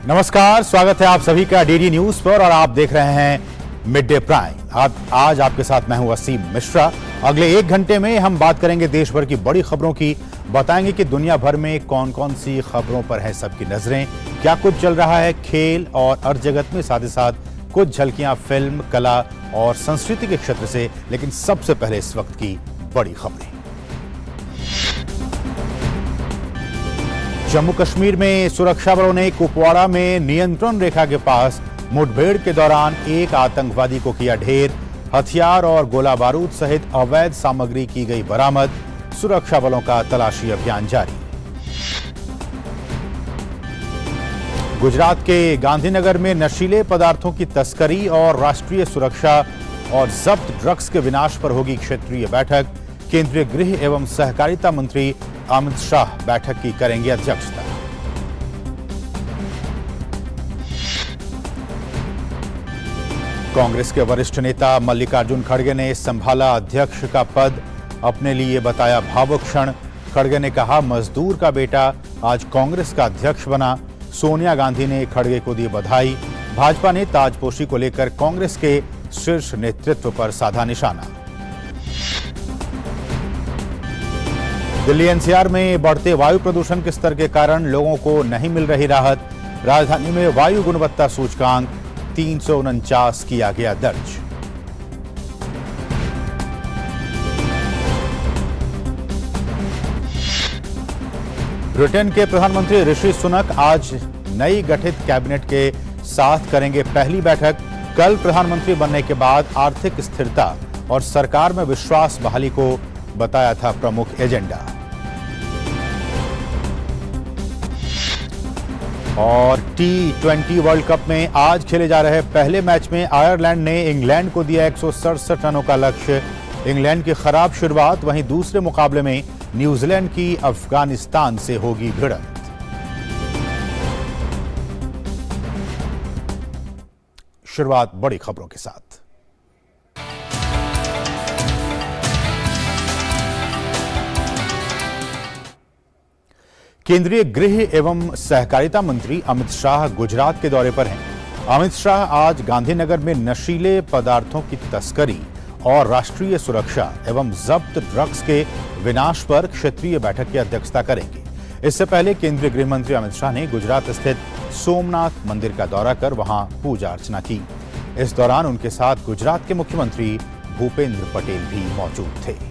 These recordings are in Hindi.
नमस्कार, स्वागत है आप सभी का डीडी न्यूज पर और आप देख रहे हैं मिड डे प्राइम। आज आपके साथ मैं हूं वसीम मिश्रा। अगले 1 घंटे में हम बात करेंगे देश भर की बड़ी खबरों की, बताएंगे कि दुनिया भर में कौन कौन सी खबरों पर है सबकी नजरें, क्या कुछ चल रहा है खेल और अर्थ जगत में, साथ ही साथ कुछ झलकियां फिल्म, कला और संस्कृति के क्षेत्र से। लेकिन सबसे पहले इस वक्त की बड़ी खबरें। जम्मू कश्मीर में सुरक्षा बलों ने कुपवाड़ा में नियंत्रण रेखा के पास मुठभेड़ के दौरान एक आतंकवादी को किया ढेर। हथियार और गोला बारूद सहित अवैध सामग्री की गई बरामद। सुरक्षा बलों का तलाशी अभियान जारी। गुजरात के गांधीनगर में नशीले पदार्थों की तस्करी और राष्ट्रीय सुरक्षा और जब्त ड्रग्स के विनाश पर होगी क्षेत्रीय बैठक। केंद्रीय गृह एवं सहकारिता मंत्री अमित शाह बैठक की करेंगे अध्यक्षता। कांग्रेस के वरिष्ठ नेता मल्लिकार्जुन खड़गे ने संभाला अध्यक्ष का पद, अपने लिए बताया भावुक क्षण। खड़गे ने कहा, मजदूर का बेटा आज कांग्रेस का अध्यक्ष बना। सोनिया गांधी ने खड़गे को दी बधाई। भाजपा ने ताजपोशी को लेकर कांग्रेस के शीर्ष नेतृत्व पर साधा निशाना। दिल्ली एनसीआर में बढ़ते वायु प्रदूषण के स्तर के कारण लोगों को नहीं मिल रही राहत। राजधानी में वायु गुणवत्ता सूचकांक 349 किया गया दर्ज। ब्रिटेन के प्रधानमंत्री ऋषि सुनक आज नई गठित कैबिनेट के साथ करेंगे पहली बैठक। कल प्रधानमंत्री बनने के बाद आर्थिक स्थिरता और सरकार में विश्वास बहाली को बताया था प्रमुख एजेंडा। और T20 वर्ल्ड कप में आज खेले जा रहे पहले मैच में आयरलैंड ने इंग्लैंड को दिया 167 रनों का लक्ष्य। इंग्लैंड की खराब शुरुआत, वहीं दूसरे मुकाबले में न्यूजीलैंड की अफगानिस्तान से होगी भिड़ंत। शुरुआत बड़ी खबरों के साथ। केंद्रीय गृह एवं सहकारिता मंत्री अमित शाह गुजरात के दौरे पर हैं। अमित शाह आज गांधीनगर में नशीले पदार्थों की तस्करी और राष्ट्रीय सुरक्षा एवं जब्त ड्रग्स के विनाश पर क्षेत्रीय बैठक की अध्यक्षता करेंगे। इससे पहले केंद्रीय गृह मंत्री अमित शाह ने गुजरात स्थित सोमनाथ मंदिर का दौरा कर वहां पूजा अर्चना की। इस दौरान उनके साथ गुजरात के मुख्यमंत्री भूपेंद्र पटेल भी मौजूद थे।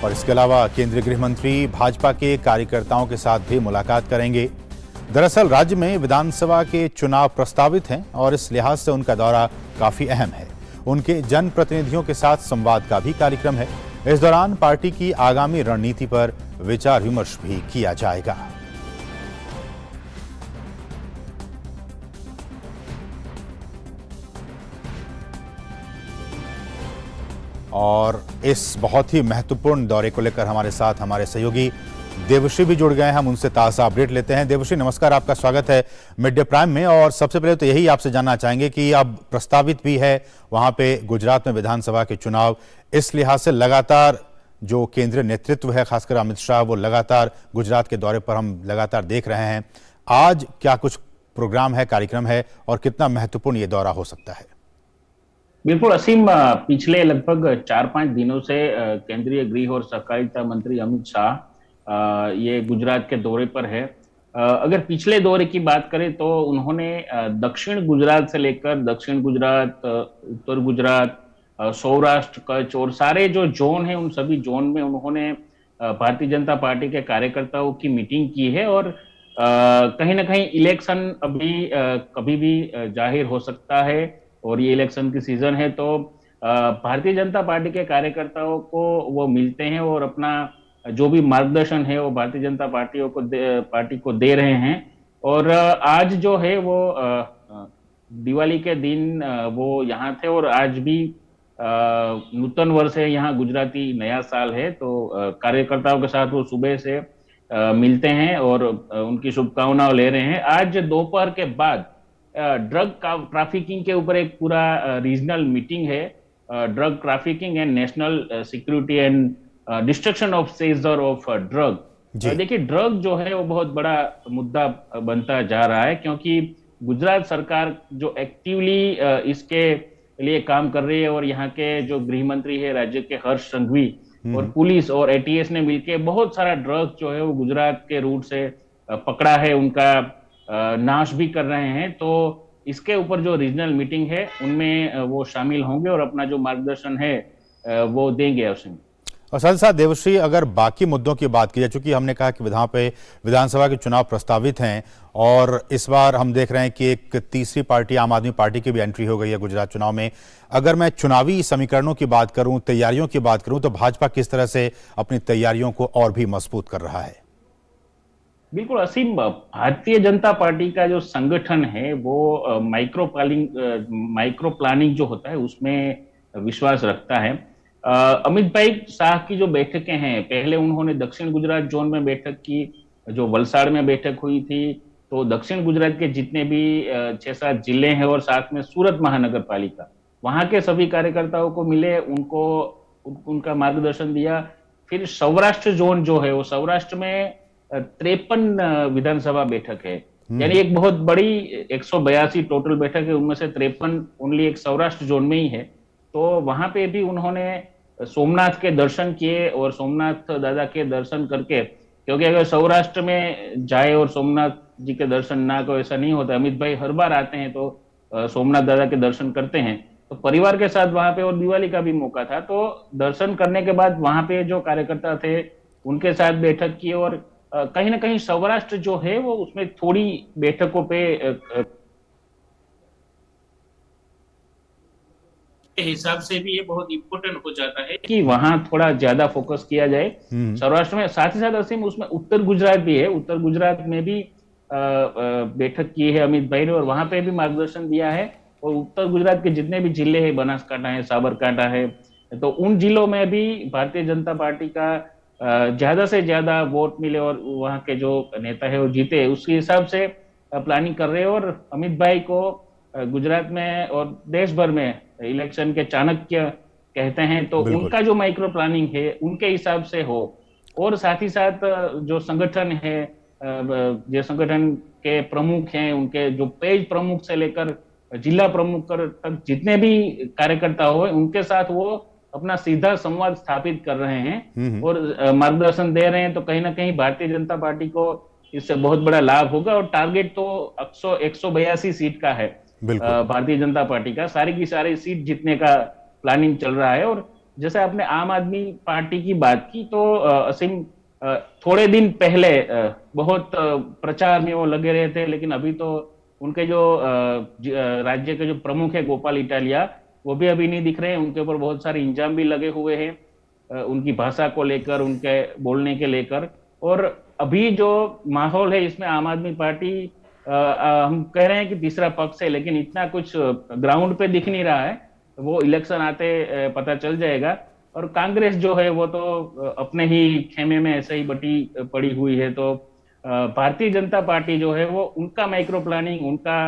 और इसके अलावा केंद्रीय गृह मंत्री भाजपा के कार्यकर्ताओं के साथ भी मुलाकात करेंगे। दरअसल राज्य में विधानसभा के चुनाव प्रस्तावित हैं और इस लिहाज से उनका दौरा काफी अहम है। उनके जनप्रतिनिधियों के साथ संवाद का भी कार्यक्रम है। इस दौरान पार्टी की आगामी रणनीति पर विचार विमर्श भी किया जाएगा। और इस बहुत ही महत्वपूर्ण दौरे को लेकर हमारे साथ हमारे सहयोगी देवश्री भी जुड़ गए हैं। हम उनसे ताज़ा अपडेट लेते हैं। देवश्री, नमस्कार, आपका स्वागत है मिड डे प्राइम में। और सबसे पहले तो यही आपसे जानना चाहेंगे कि अब प्रस्तावित भी है वहां पे गुजरात में विधानसभा के चुनाव, इस लिहाज से लगातार जो केंद्रीय नेतृत्व है, खासकर अमित शाह, वो लगातार गुजरात के दौरे पर हम लगातार देख रहे हैं। आज क्या कुछ प्रोग्राम है, कार्यक्रम है और कितना महत्वपूर्ण ये दौरा हो सकता है? बिल्कुल असीम, पिछले लगभग 4-5 दिनों से केंद्रीय गृह और सहकारिता मंत्री अमित शाह ये गुजरात के दौरे पर है। अगर पिछले दौरे की बात करें तो उन्होंने दक्षिण गुजरात से लेकर दक्षिण गुजरात, उत्तर गुजरात, सौराष्ट्र, कच्छ और सारे जो जोन है उन सभी जोन में उन्होंने भारतीय जनता पार्टी के कार्यकर्ताओं की मीटिंग की है। और कहीं ना कहीं इलेक्शन अभी कभी भी जाहिर हो सकता है और ये इलेक्शन की सीजन है, तो भारतीय जनता पार्टी के कार्यकर्ताओं को वो मिलते हैं और अपना जो भी मार्गदर्शन है वो भारतीय जनता पार्टी को दे रहे हैं। और आज जो है वो दिवाली के दिन वो यहाँ थे और आज भी नूतन वर्ष है, यहाँ गुजराती नया साल है, तो कार्यकर्ताओं के साथ वो सुबह से मिलते हैं और उनकी शुभकामनाएं ले रहे हैं। आज दोपहर के बाद ड्रग ट्रैफिकिंग के ऊपर एक पूरा रीजनल मीटिंग है। Drug trafficking and national security and destruction of seizure of drug. जी। देखिए, ड्रग जो है वो बहुत बड़ा मुद्दा बनता जा रहा है, क्योंकि गुजरात सरकार जो एक्टिवली इसके लिए काम कर रही है, और यहाँ के जो गृह मंत्री है राज्य के हर्ष संघवी, और पुलिस और एटीएस ने मिलकर बहुत सारा ड्रग जो है वो गुजरात के रूट से पकड़ा है, उनका नाश भी कर रहे हैं। तो इसके ऊपर जो रीजनल मीटिंग है उनमें वो शामिल होंगे और अपना जो मार्गदर्शन है वो देंगे अवश्य। और साथ ही साथ देवश्री, अगर बाकी मुद्दों की बात की जाए, चूंकि हमने कहा कि विधानसभा के चुनाव प्रस्तावित हैं और इस बार हम देख रहे हैं कि एक तीसरी पार्टी आम आदमी पार्टी की भी एंट्री हो गई है गुजरात चुनाव में। अगर मैं चुनावी समीकरणों की बात करूं, तैयारियों की बात करूं, तो भाजपा किस तरह से अपनी तैयारियों को और भी मजबूत कर रहा है? बिल्कुल असीम, भारतीय जनता पार्टी का जो संगठन है वो माइक्रो प्लानिंग जो होता है उसमें विश्वास रखता है। अमित भाई शाह की जो बैठकें हैं, पहले उन्होंने दक्षिण गुजरात जोन में बैठक की, जो वलसाड़ में बैठक हुई थी, तो दक्षिण गुजरात के जितने भी 6-7 जिले हैं और साथ में सूरत महानगर पालिका, वहां के सभी कार्यकर्ताओं को मिले, उनका मार्गदर्शन दिया। फिर सौराष्ट्र जोन जो है वो सौराष्ट्र में 53 विधानसभा बैठक है, यानी एक बहुत बड़ी 182 टोटल बैठक है, उनमें से 53 ओनली एक सौराष्ट्र जोन में ही है। तो वहां पे भी उन्होंने सोमनाथ के दर्शन किए और सोमनाथ दादा के दर्शन करके, क्योंकि अगर सौराष्ट्र में जाए और सोमनाथ जी के दर्शन ना को, ऐसा नहीं होता। अमित भाई हर बार आते हैं तो सोमनाथ दादा के दर्शन करते हैं, तो परिवार के साथ वहां पे, और दिवाली का भी मौका था, तो दर्शन करने के बाद वहां पे जो कार्यकर्ता थे उनके साथ बैठक की। और कहीं ना कहीं सौराष्ट्र जो है वो उसमें थोड़ी बैठकों पे के हिसाब से भी ये बहुत इंपॉर्टेंट हो जाता है कि वहां थोड़ा ज्यादा फोकस किया जाए सौराष्ट्र में। साथ ही साथ असीम उसमें उत्तर गुजरात भी है, उत्तर गुजरात में भी बैठक की है अमित भाई ने, और वहां पे भी मार्गदर्शन दिया है। और उत्तर गुजरात के जितने भी जिले हैं, बनासकांठा है, साबरकांठा है, तो उन जिलों में भी भारतीय जनता पार्टी का ज्यादा से ज्यादा वोट मिले और वहां के जो नेता है वो जीते, उसके हिसाब से प्लानिंग कर रहे हैं। और अमित भाई को गुजरात में और देश भर में इलेक्शन के चाणक्य कहते हैं, तो उनका जो माइक्रो प्लानिंग है उनके हिसाब से हो। और साथ ही साथ जो संगठन है, जो संगठन के प्रमुख हैं, उनके जो पेज प्रमुख से लेकर जिला प्रमुख तक जितने भी कार्यकर्ता हो, उनके साथ वो अपना सीधा संवाद स्थापित कर रहे हैं और मार्गदर्शन दे रहे हैं। तो कहीं ना कहीं भारतीय जनता पार्टी को इससे बहुत बड़ा लाभ होगा। और टारगेट तो 182 सीट का है भारतीय जनता पार्टी का, सारी की सारी सीट जीतने का प्लानिंग चल रहा है। और जैसे आपने आम आदमी पार्टी की बात की, तो असीम थोड़े दिन पहले बहुत प्रचार में वो लगे रहे थे, लेकिन अभी तो उनके जो राज्य के जो प्रमुख है गोपाल इटालिया, वो भी अभी नहीं दिख रहे हैं। उनके ऊपर बहुत सारे इंजाम भी लगे हुए हैं उनकी भाषा को लेकर, उनके बोलने के लेकर। और अभी जो माहौल है इसमें आम आदमी पार्टी, हम कह रहे हैं कि तीसरा पक्ष है, लेकिन इतना कुछ ग्राउंड पे दिख नहीं रहा है, वो इलेक्शन आते पता चल जाएगा। और कांग्रेस जो है वो तो अपने ही खेमे में ऐसे ही बटी पड़ी हुई है। तो भारतीय जनता पार्टी जो है वो उनका माइक्रो प्लानिंग, उनका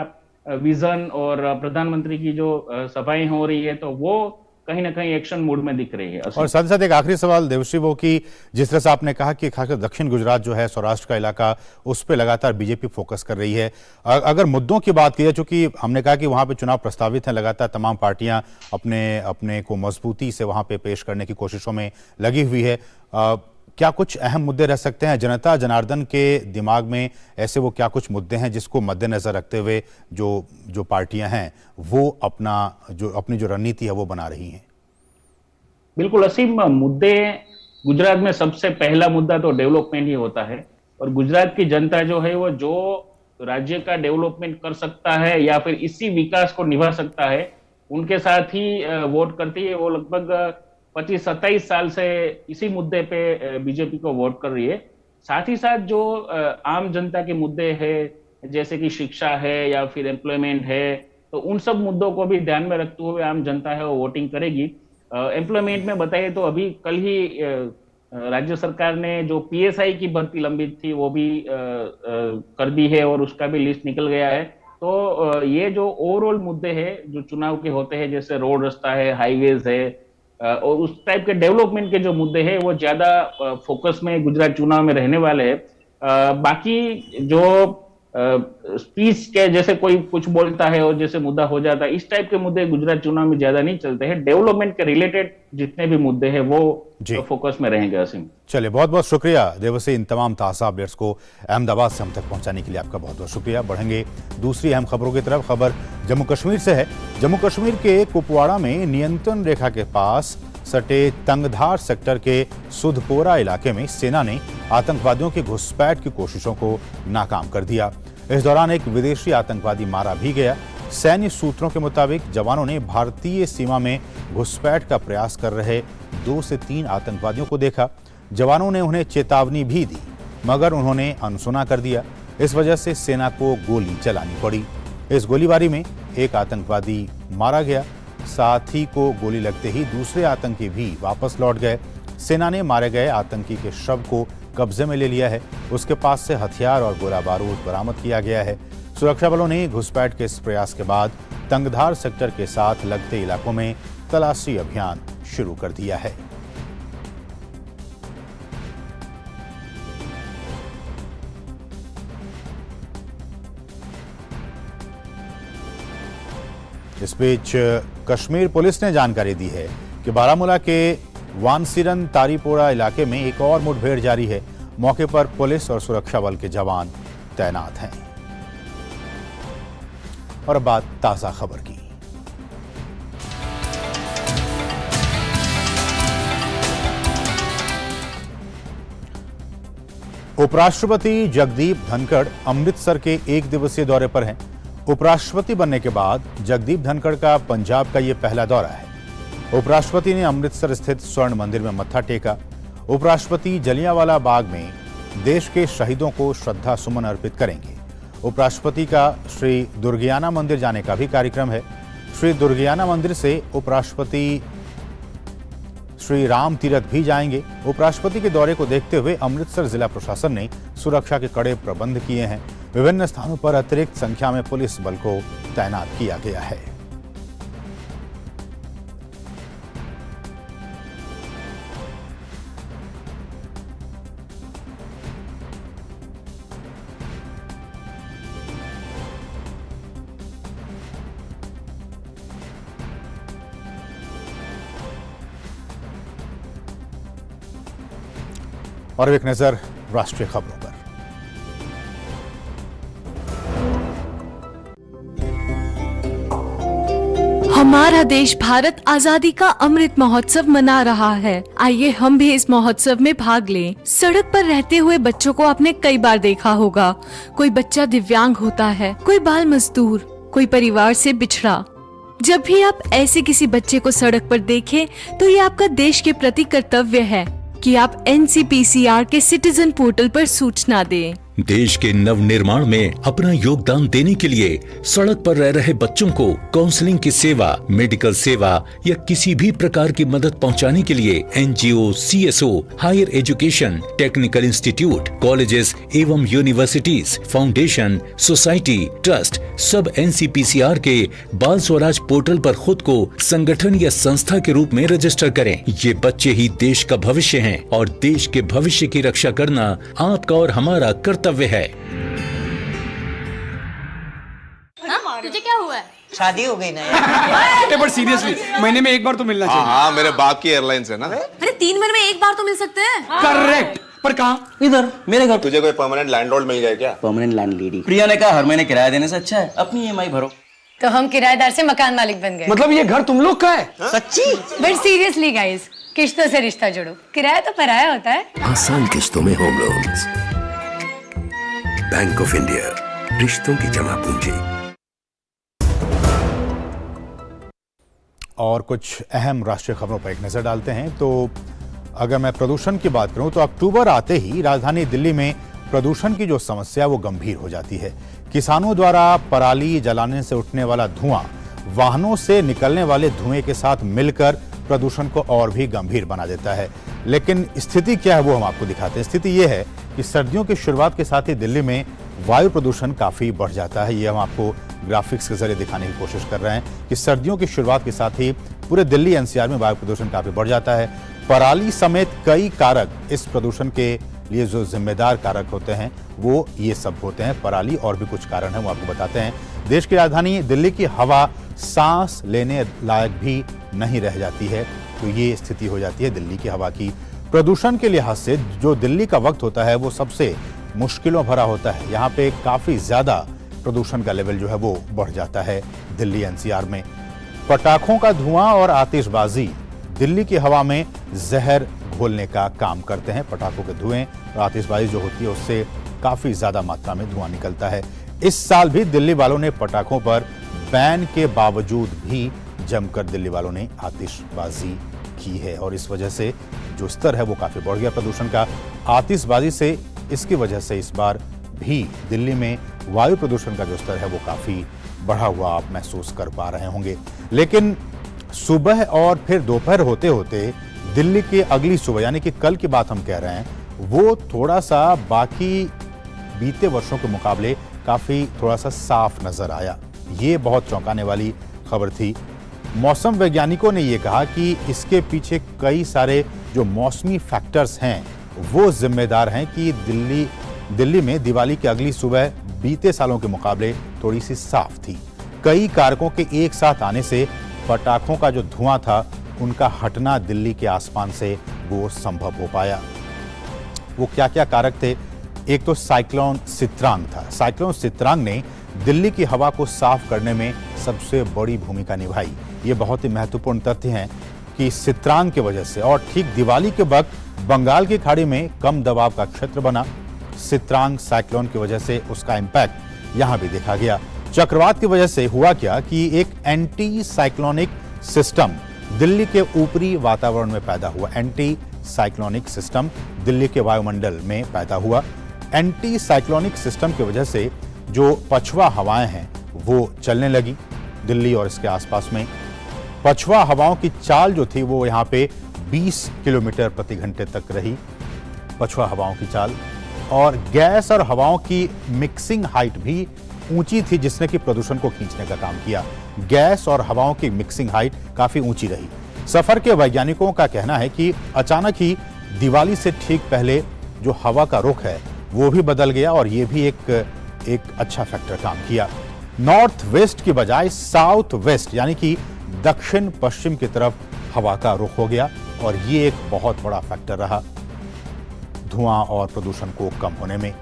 विजन, और प्रधानमंत्री की जो सभाएं हो रही है, तो वो कहीं ना कहीं एक्शन मोड में दिख रही है। और साथ ही साथ एक आखिरी सवाल देवश्री, वो कि जिस तरह से आपने कहा कि खासकर दक्षिण गुजरात जो है, सौराष्ट्र का इलाका, उस पर लगातार बीजेपी फोकस कर रही है। अगर मुद्दों की बात की जाए, चूंकि हमने कहा कि वहां पे चुनाव प्रस्तावित हैं, लगातार तमाम पार्टियां अपने को मजबूती से वहां पे पेश करने की कोशिशों में लगी हुई है, क्या कुछ अहम मुद्दे रह सकते हैं जनता जनार्दन के दिमाग में? ऐसे वो क्या कुछ मुद्दे हैं जिसको मद्देनजर रखते हुए जो पार्टियां हैं वो अपनी जो रणनीति है वो बना रही हैं? बिल्कुल असीम, मुद्दे गुजरात में सबसे पहला मुद्दा तो डेवलपमेंट ही होता है। और गुजरात की जनता जो है वो जो राज्य का डेवलपमेंट कर सकता है या फिर इसी विकास को निभा सकता है, उनके साथ ही वोट करती है। वो लगभग 25-27 साल से इसी मुद्दे पे बीजेपी को वोट कर रही है। साथ ही साथ जो आम जनता के मुद्दे हैं, जैसे कि शिक्षा है या फिर एम्प्लॉयमेंट है, तो उन सब मुद्दों को भी ध्यान में रखते हुए आम जनता है वो वोटिंग करेगी। एम्प्लॉयमेंट में बताइए तो अभी कल ही राज्य सरकार ने जो पीएसआई की भर्ती लंबित थी वो भी कर दी है और उसका भी लिस्ट निकल गया है। तो ये जो ओवरऑल मुद्दे हैं जो चुनाव के होते हैं, जैसे रोड रास्ता है, हाईवेज है, और उस टाइप के डेवलपमेंट के जो मुद्दे हैं वो ज्यादा फोकस में गुजरात चुनाव में रहने वाले हैं। बाकी जो स्पीच के जैसे कोई कुछ बोलता है और जैसे मुद्दा हो जाता है, इस टाइप के मुद्दे गुजरात चुनाव में ज्यादा नहीं चलते हैं। डेवलपमेंट के रिलेटेड जितने भी मुद्दे हैं वो फोकस में रहेंगे। असीम, चलिए, बहुत बहुत शुक्रिया देवसी, इन तमाम ताज़ा अपडेट्स को अहमदाबाद से हम तक पहुंचाने के लिए आपका बहुत बहुत शुक्रिया। बढ़ेंगे दूसरी अहम खबरों की तरफ। खबर जम्मू कश्मीर से है। जम्मू कश्मीर के कुपवाड़ा में नियंत्रण रेखा के पास सटे तंगधार सेक्टर के सुधपोरा इलाके में सेना ने आतंकवादियों की घुसपैठ की कोशिशों को नाकाम कर दिया। इस दौरान एक विदेशी आतंकवादी मारा भी गया। सैन्य सूत्रों के मुताबिक जवानों ने भारतीय सीमा में घुसपैठ का प्रयास कर रहे 2 से 3 आतंकवादियों को देखा। जवानों ने उन्हें चेतावनी भी दी, मगर उन्होंने अनसुना कर दिया। इस वजह से सेना को गोली चलानी पड़ी। इस गोलीबारी में एक आतंकवादी मारा गया। साथी को गोली लगते ही दूसरे आतंकी भी वापस लौट गए। सेना ने मारे गए आतंकी के शव को कब्जे में ले लिया है। उसके पास से हथियार और गोला बारूद बरामद किया गया है। सुरक्षा बलों ने घुसपैठ के इस प्रयास के बाद तंगधार सेक्टर के साथ लगते इलाकों में तलाशी अभियान शुरू कर दिया है। इस बीच कश्मीर पुलिस ने जानकारी दी है कि बारामूला के वानसिरन तारीपोरा इलाके में एक और मुठभेड़ जारी है। मौके पर पुलिस और सुरक्षा बल के जवान तैनात हैं। और अब बात ताजा खबर की। उपराष्ट्रपति जगदीप धनखड़ अमृतसर के 1 दिवसीय दौरे पर हैं। उपराष्ट्रपति बनने के बाद जगदीप धनखड़ का पंजाब का यह पहला दौरा है। उपराष्ट्रपति ने अमृतसर स्थित स्वर्ण मंदिर में मत्था टेका। उपराष्ट्रपति जलियांवाला बाग में देश के शहीदों को श्रद्धा सुमन अर्पित करेंगे। उपराष्ट्रपति का श्री दुर्गियाना मंदिर जाने का भी कार्यक्रम है। श्री दुर्गियाना मंदिर से उपराष्ट्रपति श्री राम तीरथ भी जाएंगे। उपराष्ट्रपति के दौरे को देखते हुए अमृतसर जिला प्रशासन ने सुरक्षा के कड़े प्रबंध किए हैं। विभिन्न स्थानों पर अतिरिक्त संख्या में पुलिस बल को तैनात किया गया है। और एक नजर राष्ट्रीय खबरों पर। हमारा देश भारत आजादी का अमृत महोत्सव मना रहा है। आइए हम भी इस महोत्सव में भाग लें। सड़क पर रहते हुए बच्चों को आपने कई बार देखा होगा। कोई बच्चा दिव्यांग होता है, कोई बाल मजदूर, कोई परिवार से बिछड़ा। जब भी आप ऐसे किसी बच्चे को सड़क पर देखें, तो ये आपका देश के प्रति कर्तव्य है कि आप NCPCR के सिटीजन पोर्टल पर सूचना दें। देश के नवनिर्माण में अपना योगदान देने के लिए सड़क पर रह रहे बच्चों को काउंसलिंग की सेवा, मेडिकल सेवा या किसी भी प्रकार की मदद पहुंचाने के लिए NGO, CSO, higher education, technical institute, colleges एवं यूनिवर्सिटीज, फाउंडेशन, सोसाइटी, ट्रस्ट सब NCPCR के बाल स्वराज पोर्टल पर खुद को संगठन या संस्था के रूप में रजिस्टर करें। ये बच्चे ही देश का भविष्य हैं और देश के भविष्य की रक्षा करना आपका और हमारा कर्तव्य है। तुझे क्या हुआ है? शादी हो गई ना यार। पर सीरियसली महीने में एक बार तो मिलना चाहिए। हाँ, मेरे बाप की एयरलाइंस है ना। अरे 3 महीने में एक बार तो मिल सकते हैं। करेक्ट, पर कहाँ? इधर मेरे घर। तुझे कोई परमानेंट लैंडलॉर्ड मिल जाए क्या? Permanent landlady. प्रिया ने कहा हर महीने किराया देने से अच्छा है अपनी EMI भरो। तो हम किराएदार से मकान मालिक बन गए। मतलब ये घर तुम लोग का है? सच्ची? बट सीरियसली गाइस, किश्तों से रिश्ता जोड़ो। किराया तो पराया होता है। आसान किश्तों में home loans. Bank of India, रिश्तों की जमा पूंजी। और कुछ अहम राष्ट्रीय खबरों पर एक नजर डालते हैं। तो अगर मैं प्रदूषण की बात करूं तो अक्टूबर आते ही राजधानी दिल्ली में प्रदूषण की जो समस्या वो गंभीर हो जाती है। किसानों द्वारा पराली जलाने से उठने वाला धुआं वाहनों से निकलने वाले धुएं के साथ मिलकर प्रदूषण को और भी गंभीर बना देता है। लेकिन स्थिति क्या है वो हम आपको दिखाते हैं। स्थिति ये है कि सर्दियों की शुरुआत के साथ ही दिल्ली में वायु प्रदूषण काफी बढ़ जाता है। ये हम आपको ग्राफिक्स के जरिए दिखाने की कोशिश कर रहे हैं कि सर्दियों की शुरुआत के साथ ही पूरे दिल्ली एनसीआर में वायु प्रदूषण काफी बढ़ जाता है। पराली समेत कई कारक इस प्रदूषण के लिए जो जिम्मेदार कारक होते हैं वो ये सब होते हैं। पराली और भी कुछ कारण हैं वो आपको बताते हैं। देश की राजधानी दिल्ली की हवा सांस लेने लायक भी नहीं रह जाती है। तो ये स्थिति हो जाती है दिल्ली की हवा की। प्रदूषण के लिहाज से जो दिल्ली का वक्त होता है वो सबसे मुश्किलों भरा होता है। यहाँ पे काफी ज्यादा प्रदूषण का लेवल जो है वो बढ़ जाता है दिल्ली एनसीआर में। पटाखों का धुआं और आतिशबाजी दिल्ली की हवा में जहर घोलने का काम करते हैं। पटाखों के धुएं और आतिशबाजी जो होती है उससे काफी ज्यादा मात्रा में धुआं निकलता है। इस साल भी दिल्ली वालों ने पटाखों पर बैन के बावजूद भी जमकर दिल्ली वालों ने आतिशबाजी की है और इस वजह से जो स्तर है वो काफी बढ़ गया प्रदूषण का। आतिशबाजी से इसकी वजह से इस बार भी दिल्ली में वायु प्रदूषण का जो स्तर है वो काफी बढ़ा हुआ आप महसूस कर पा रहे होंगे। लेकिन सुबह और फिर दोपहर होते होते दिल्ली की अगली सुबह यानी कि कल की बात हम कह रहे हैं वो थोड़ा सा बाकी बीते वर्षों के मुकाबले काफी थोड़ा सा साफ नजर आया। ये बहुत चौंकाने वाली खबर थी। मौसम वैज्ञानिकों ने ये कहा कि इसके पीछे कई सारे जो मौसमी फैक्टर्स हैं वो जिम्मेदार हैं कि दिल्ली में दिवाली की अगली सुबह बीते सालों के मुकाबले थोड़ी सी साफ थी। कई कारकों के एक साथ आने से पटाखों का जो धुआं था उनका हटना दिल्ली के आसमान से वो संभव हो पाया। वो क्या क्या कारक थे? एक तो साइक्लोन सित्रांग था। साइक्लोन सित्रांग ने दिल्ली की हवा को साफ करने में सबसे बड़ी भूमिका निभाई। ये बहुत ही महत्वपूर्ण तथ्य है कि सित्रांग की वजह से और ठीक दिवाली के वक्त बंगाल की खाड़ी में कम दबाव का क्षेत्र बना। सित्रांग साइक्लोन की वजह से उसका इंपैक्ट यहां भी देखा गया। चक्रवात की वजह से हुआ क्या कि एक एंटी साइक्लोनिक सिस्टम दिल्ली के ऊपरी वातावरण में पैदा हुआ। एंटी साइक्लोनिक सिस्टम दिल्ली के वायुमंडल में पैदा हुआ। एंटी साइक्लोनिक सिस्टम की वजह से जो पछुआ हवाएं हैं वो चलने लगी दिल्ली और इसके आसपास में। पछुआ हवाओं की चाल जो थी वो यहाँ पे 20 किलोमीटर प्रति घंटे तक रही, पछुआ हवाओं की चाल। और गैस और हवाओं की मिक्सिंग हाइट भी ऊंची थी जिसने कि प्रदूषण को खींचने का काम किया। गैस और हवाओं की मिक्सिंग हाइट काफी ऊंची रही। सफर के वैज्ञानिकों का कहना है कि अचानक ही दिवाली से ठीक पहले जो हवा का रुख है वो भी बदल गया और ये भी एक अच्छा फैक्टर काम किया। नॉर्थ वेस्ट की बजाय साउथ वेस्ट यानी कि दक्षिण पश्चिम की तरफ हवा का रुख हो गया और ये एक बहुत बड़ा फैक्टर रहा धुआं और प्रदूषण को कम होने में।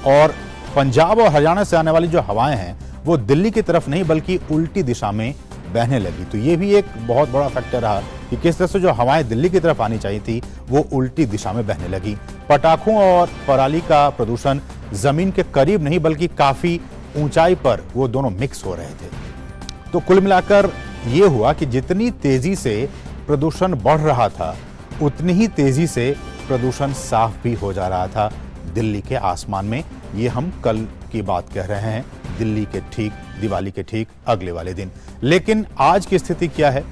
और पंजाब और हरियाणा से आने वाली जो हवाएं हैं वो दिल्ली की तरफ नहीं बल्कि उल्टी दिशा में बहने लगी। तो ये भी एक बहुत बड़ा फैक्टर रहा कि किस तरह से जो हवाएं दिल्ली की तरफ आनी चाहिए थी वो उल्टी दिशा में बहने लगी। पटाखों और पराली का प्रदूषण जमीन के करीब नहीं बल्कि काफी ऊंचाई पर वो दोनों मिक्स हो रहे थे। तो कुल मिलाकर ये हुआ कि जितनी तेजी से प्रदूषण बढ़ रहा था उतनी ही तेजी से प्रदूषण साफ भी हो जा रहा था दिल्ली के आसमान में। ये हम कल की बात कह रहे हैं, दिल्ली के ठीक दिवाली के ठीक अगले वाले दिन। लेकिन आज की स्थिति क्या है?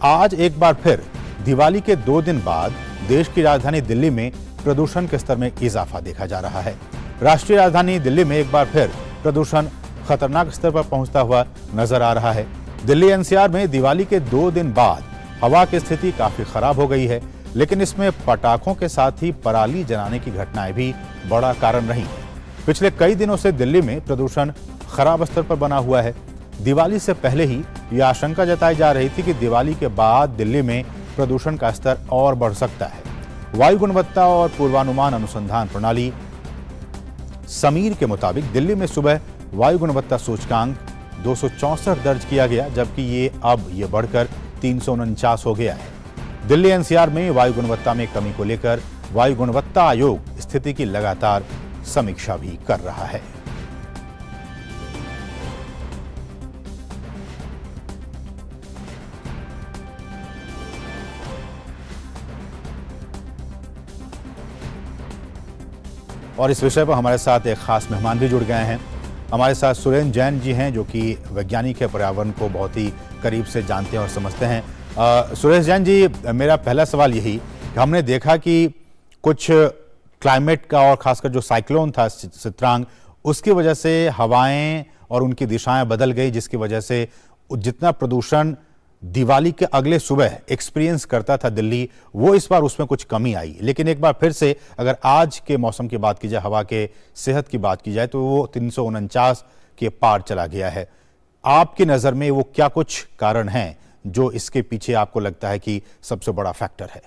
आज एक बार फिर दिवाली के 2 दिन बाद देश की राजधानी दिल्ली में प्रदूषण के स्तर में इजाफा देखा जा रहा है। राष्ट्रीय राजधानी दिल्ली में एक बार फिर प्रदूषण खतरनाक स्तर पर पहुंचता हुआ नजर आ रहा है। दिल्ली एनसीआर में दिवाली के 2 दिन बाद हवा की स्थिति काफी खराब हो गई है, लेकिन इसमें पटाखों के साथ ही पराली जलाने की घटनाएं भी बड़ा कारण रही। पिछले कई दिनों से दिल्ली में प्रदूषण खराब स्तर पर बना हुआ है। दिवाली से पहले ही यह आशंका जताई जा रही थी कि दिवाली के बाद दिल्ली में प्रदूषण का स्तर और बढ़ सकता है। वायु गुणवत्ता और पूर्वानुमान अनुसंधान प्रणाली समीर के मुताबिक दिल्ली में सुबह वायु गुणवत्ता सूचकांक 264 दर्ज किया गया, जबकि ये बढ़कर 349 हो गया है। दिल्ली एनसीआर में वायु गुणवत्ता में कमी को लेकर वायु गुणवत्ता आयोग स्थिति की लगातार समीक्षा भी कर रहा है। और इस विषय पर हमारे साथ एक खास मेहमान भी जुड़ गए हैं। हमारे साथ सुरेंद्र जैन जी हैं जो कि वैज्ञानिक है, पर्यावरण को बहुत ही करीब से जानते हैं और समझते हैं। सुरेश जैन जी, मेरा पहला सवाल यही कि हमने देखा कि कुछ क्लाइमेट का और खासकर जो साइक्लोन था चित्रांग, उसकी वजह से हवाएं और उनकी दिशाएं बदल गई, जिसकी वजह से जितना प्रदूषण दिवाली के अगले सुबह एक्सपीरियंस करता था दिल्ली, वो इस बार उसमें कुछ कमी आई। लेकिन एक बार फिर से अगर आज के मौसम की बात की जाए, हवा के सेहत की बात की जाए, तो वो 349 के पार चला गया है। आपकी नज़र में वो क्या कुछ कारण हैं जो इसके पीछे आपको लगता है कि सबसे बड़ा फैक्टर है?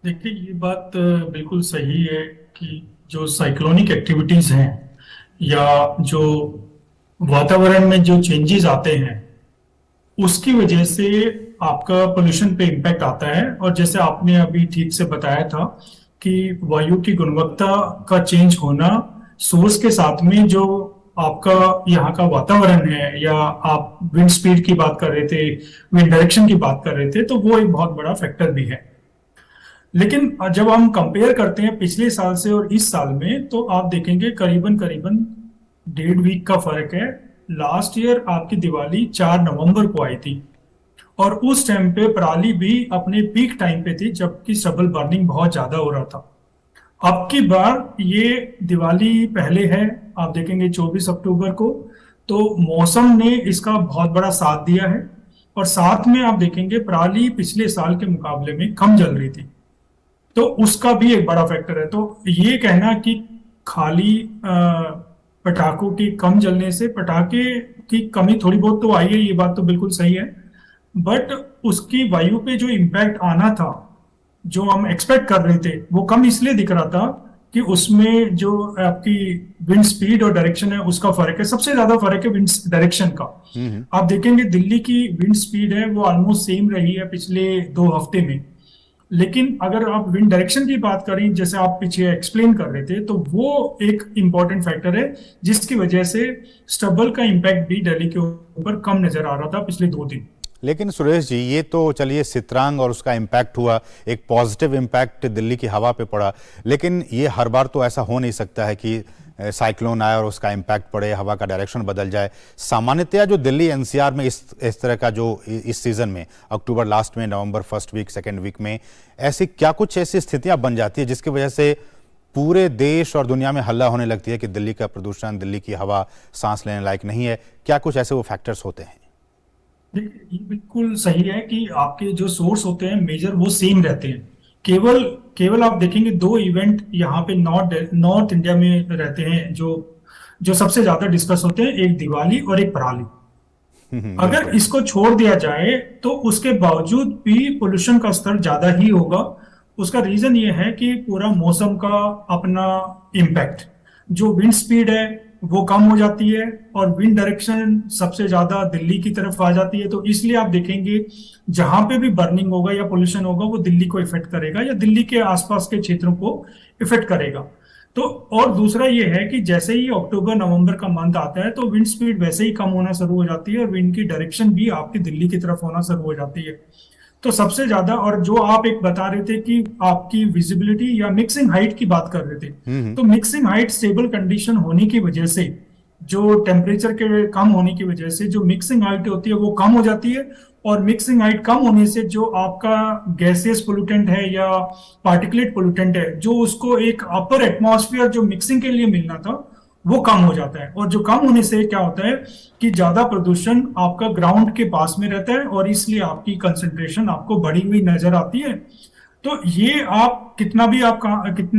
देखिए, ये बात बिल्कुल सही है कि जो साइक्लोनिक एक्टिविटीज हैं या जो वातावरण में जो चेंजेस आते हैं, उसकी वजह से आपका पोल्यूशन पे इम्पैक्ट आता है। और जैसे आपने अभी ठीक से बताया था कि वायु की गुणवत्ता का चेंज होना, सोर्स के साथ में जो आपका यहाँ का वातावरण है, या आप विंड स्पीड की बात कर रहे थे, विंड डायरेक्शन की बात कर रहे थे, तो वो एक बहुत बड़ा फैक्टर भी है। लेकिन जब हम कंपेयर करते हैं पिछले साल से और इस साल में, तो आप देखेंगे करीबन 1.5 वीक का फर्क है। लास्ट ईयर आपकी दिवाली 4 नवंबर को आई थी और उस टाइम पे पराली भी अपने पीक टाइम पे थी, जबकि स्टबल बर्निंग बहुत ज्यादा हो रहा था। अब की बार ये दिवाली पहले है, आप देखेंगे 24 अक्टूबर को, तो मौसम ने इसका बहुत बड़ा साथ दिया है। और साथ में आप देखेंगे पराली पिछले साल के मुकाबले में कम जल रही थी, तो उसका भी एक बड़ा फैक्टर है। तो ये कहना कि खाली पटाखों की कम जलने से पटाखे की कमी थोड़ी बहुत तो आई है, ये बात तो बिल्कुल सही है, बट उसकी वायु पे जो इम्पैक्ट आना था, जो हम एक्सपेक्ट कर रहे थे, वो कम इसलिए दिख रहा था कि उसमें जो आपकी विंड स्पीड और डायरेक्शन है उसका फर्क है। सबसे ज्यादा फर्क है विंड डायरेक्शन का। आप देखेंगे दिल्ली की विंड स्पीड है वो ऑलमोस्ट सेम रही है पिछले 2 हफ्ते में, लेकिन अगर आप विंड डायरेक्शन की बात करें, जैसे आप पीछे एक्सप्लेन कर रहे थे, तो वो एक इंपॉर्टेंट फैक्टर है जिसकी वजह से स्टबल का इम्पैक्ट भी दिल्ली के ऊपर कम नजर आ रहा था पिछले 2 दिन। लेकिन सुरेश जी, ये तो चलिए चित्रांग और उसका इम्पैक्ट हुआ, एक पॉजिटिव इम्पैक्ट दिल्ली की हवा पे पड़ा, लेकिन ये हर बार तो ऐसा हो नहीं सकता है कि साइक्लोन आए और उसका इम्पैक्ट पड़े, हवा का डायरेक्शन बदल जाए। सामान्यतया जो दिल्ली एनसीआर में इस तरह का जो इस सीजन में अक्टूबर लास्ट में, November first week, second week में ऐसी क्या कुछ ऐसी स्थितियां बन जाती है जिसकी वजह से पूरे देश और दुनिया में हल्ला होने लगती है कि दिल्ली का प्रदूषण, दिल्ली की हवा सांस लेने लायक नहीं है? क्या कुछ ऐसे वो फैक्टर्स होते हैं? देखिए, ये बिल्कुल सही है कि आपके जो सोर्स होते हैं मेजर वो सेम रहते हैं। केवल आप देखेंगे 2 इवेंट यहाँ पे नॉर्थ इंडिया में रहते हैं जो सबसे ज्यादा डिस्कस होते हैं, एक दिवाली और एक पराली। अगर इसको छोड़ दिया जाए तो उसके बावजूद भी पोल्यूशन का स्तर ज्यादा ही होगा। उसका रीजन ये है कि पूरा मौसम का अपना इम्पैक्ट, जो विंड स्पीड है वो कम हो जाती है और विंड डायरेक्शन सबसे ज्यादा दिल्ली की तरफ आ जाती है। तो इसलिए आप देखेंगे जहां पे भी बर्निंग होगा या पोल्यूशन होगा वो दिल्ली को इफेक्ट करेगा या दिल्ली के आसपास के क्षेत्रों को इफेक्ट करेगा। तो और दूसरा ये है कि जैसे ही अक्टूबर नवंबर का मंथ आता है तो विंड स्पीड वैसे ही कम होना शुरू हो जाती है और विंड की डायरेक्शन भी आपकी दिल्ली की तरफ होना शुरू हो जाती है। तो सबसे ज्यादा, और जो आप एक बता रहे थे कि आपकी विजिबिलिटी या मिक्सिंग हाइट की बात कर रहे थे, तो मिक्सिंग हाइट स्टेबल कंडीशन होने की वजह से, जो टेम्परेचर के कम होने की वजह से जो मिक्सिंग हाइट होती है वो कम हो जाती है। और मिक्सिंग हाइट कम होने से जो आपका गैसियस पोल्यूटेंट है या पार्टिकुलेट पोल्यूटेंट है, जो उसको एक अपर एटमॉस्फेयर जो मिक्सिंग के लिए मिलना था, वो कम हो जाता है। और जो कम होने से क्या होता है कि ज्यादा प्रदूषण आपका ग्राउंड के पास में रहता है और इसलिए आपकी कंसंट्रेशन आपको बढ़ी हुई नजर आती है। तो ये आप कितने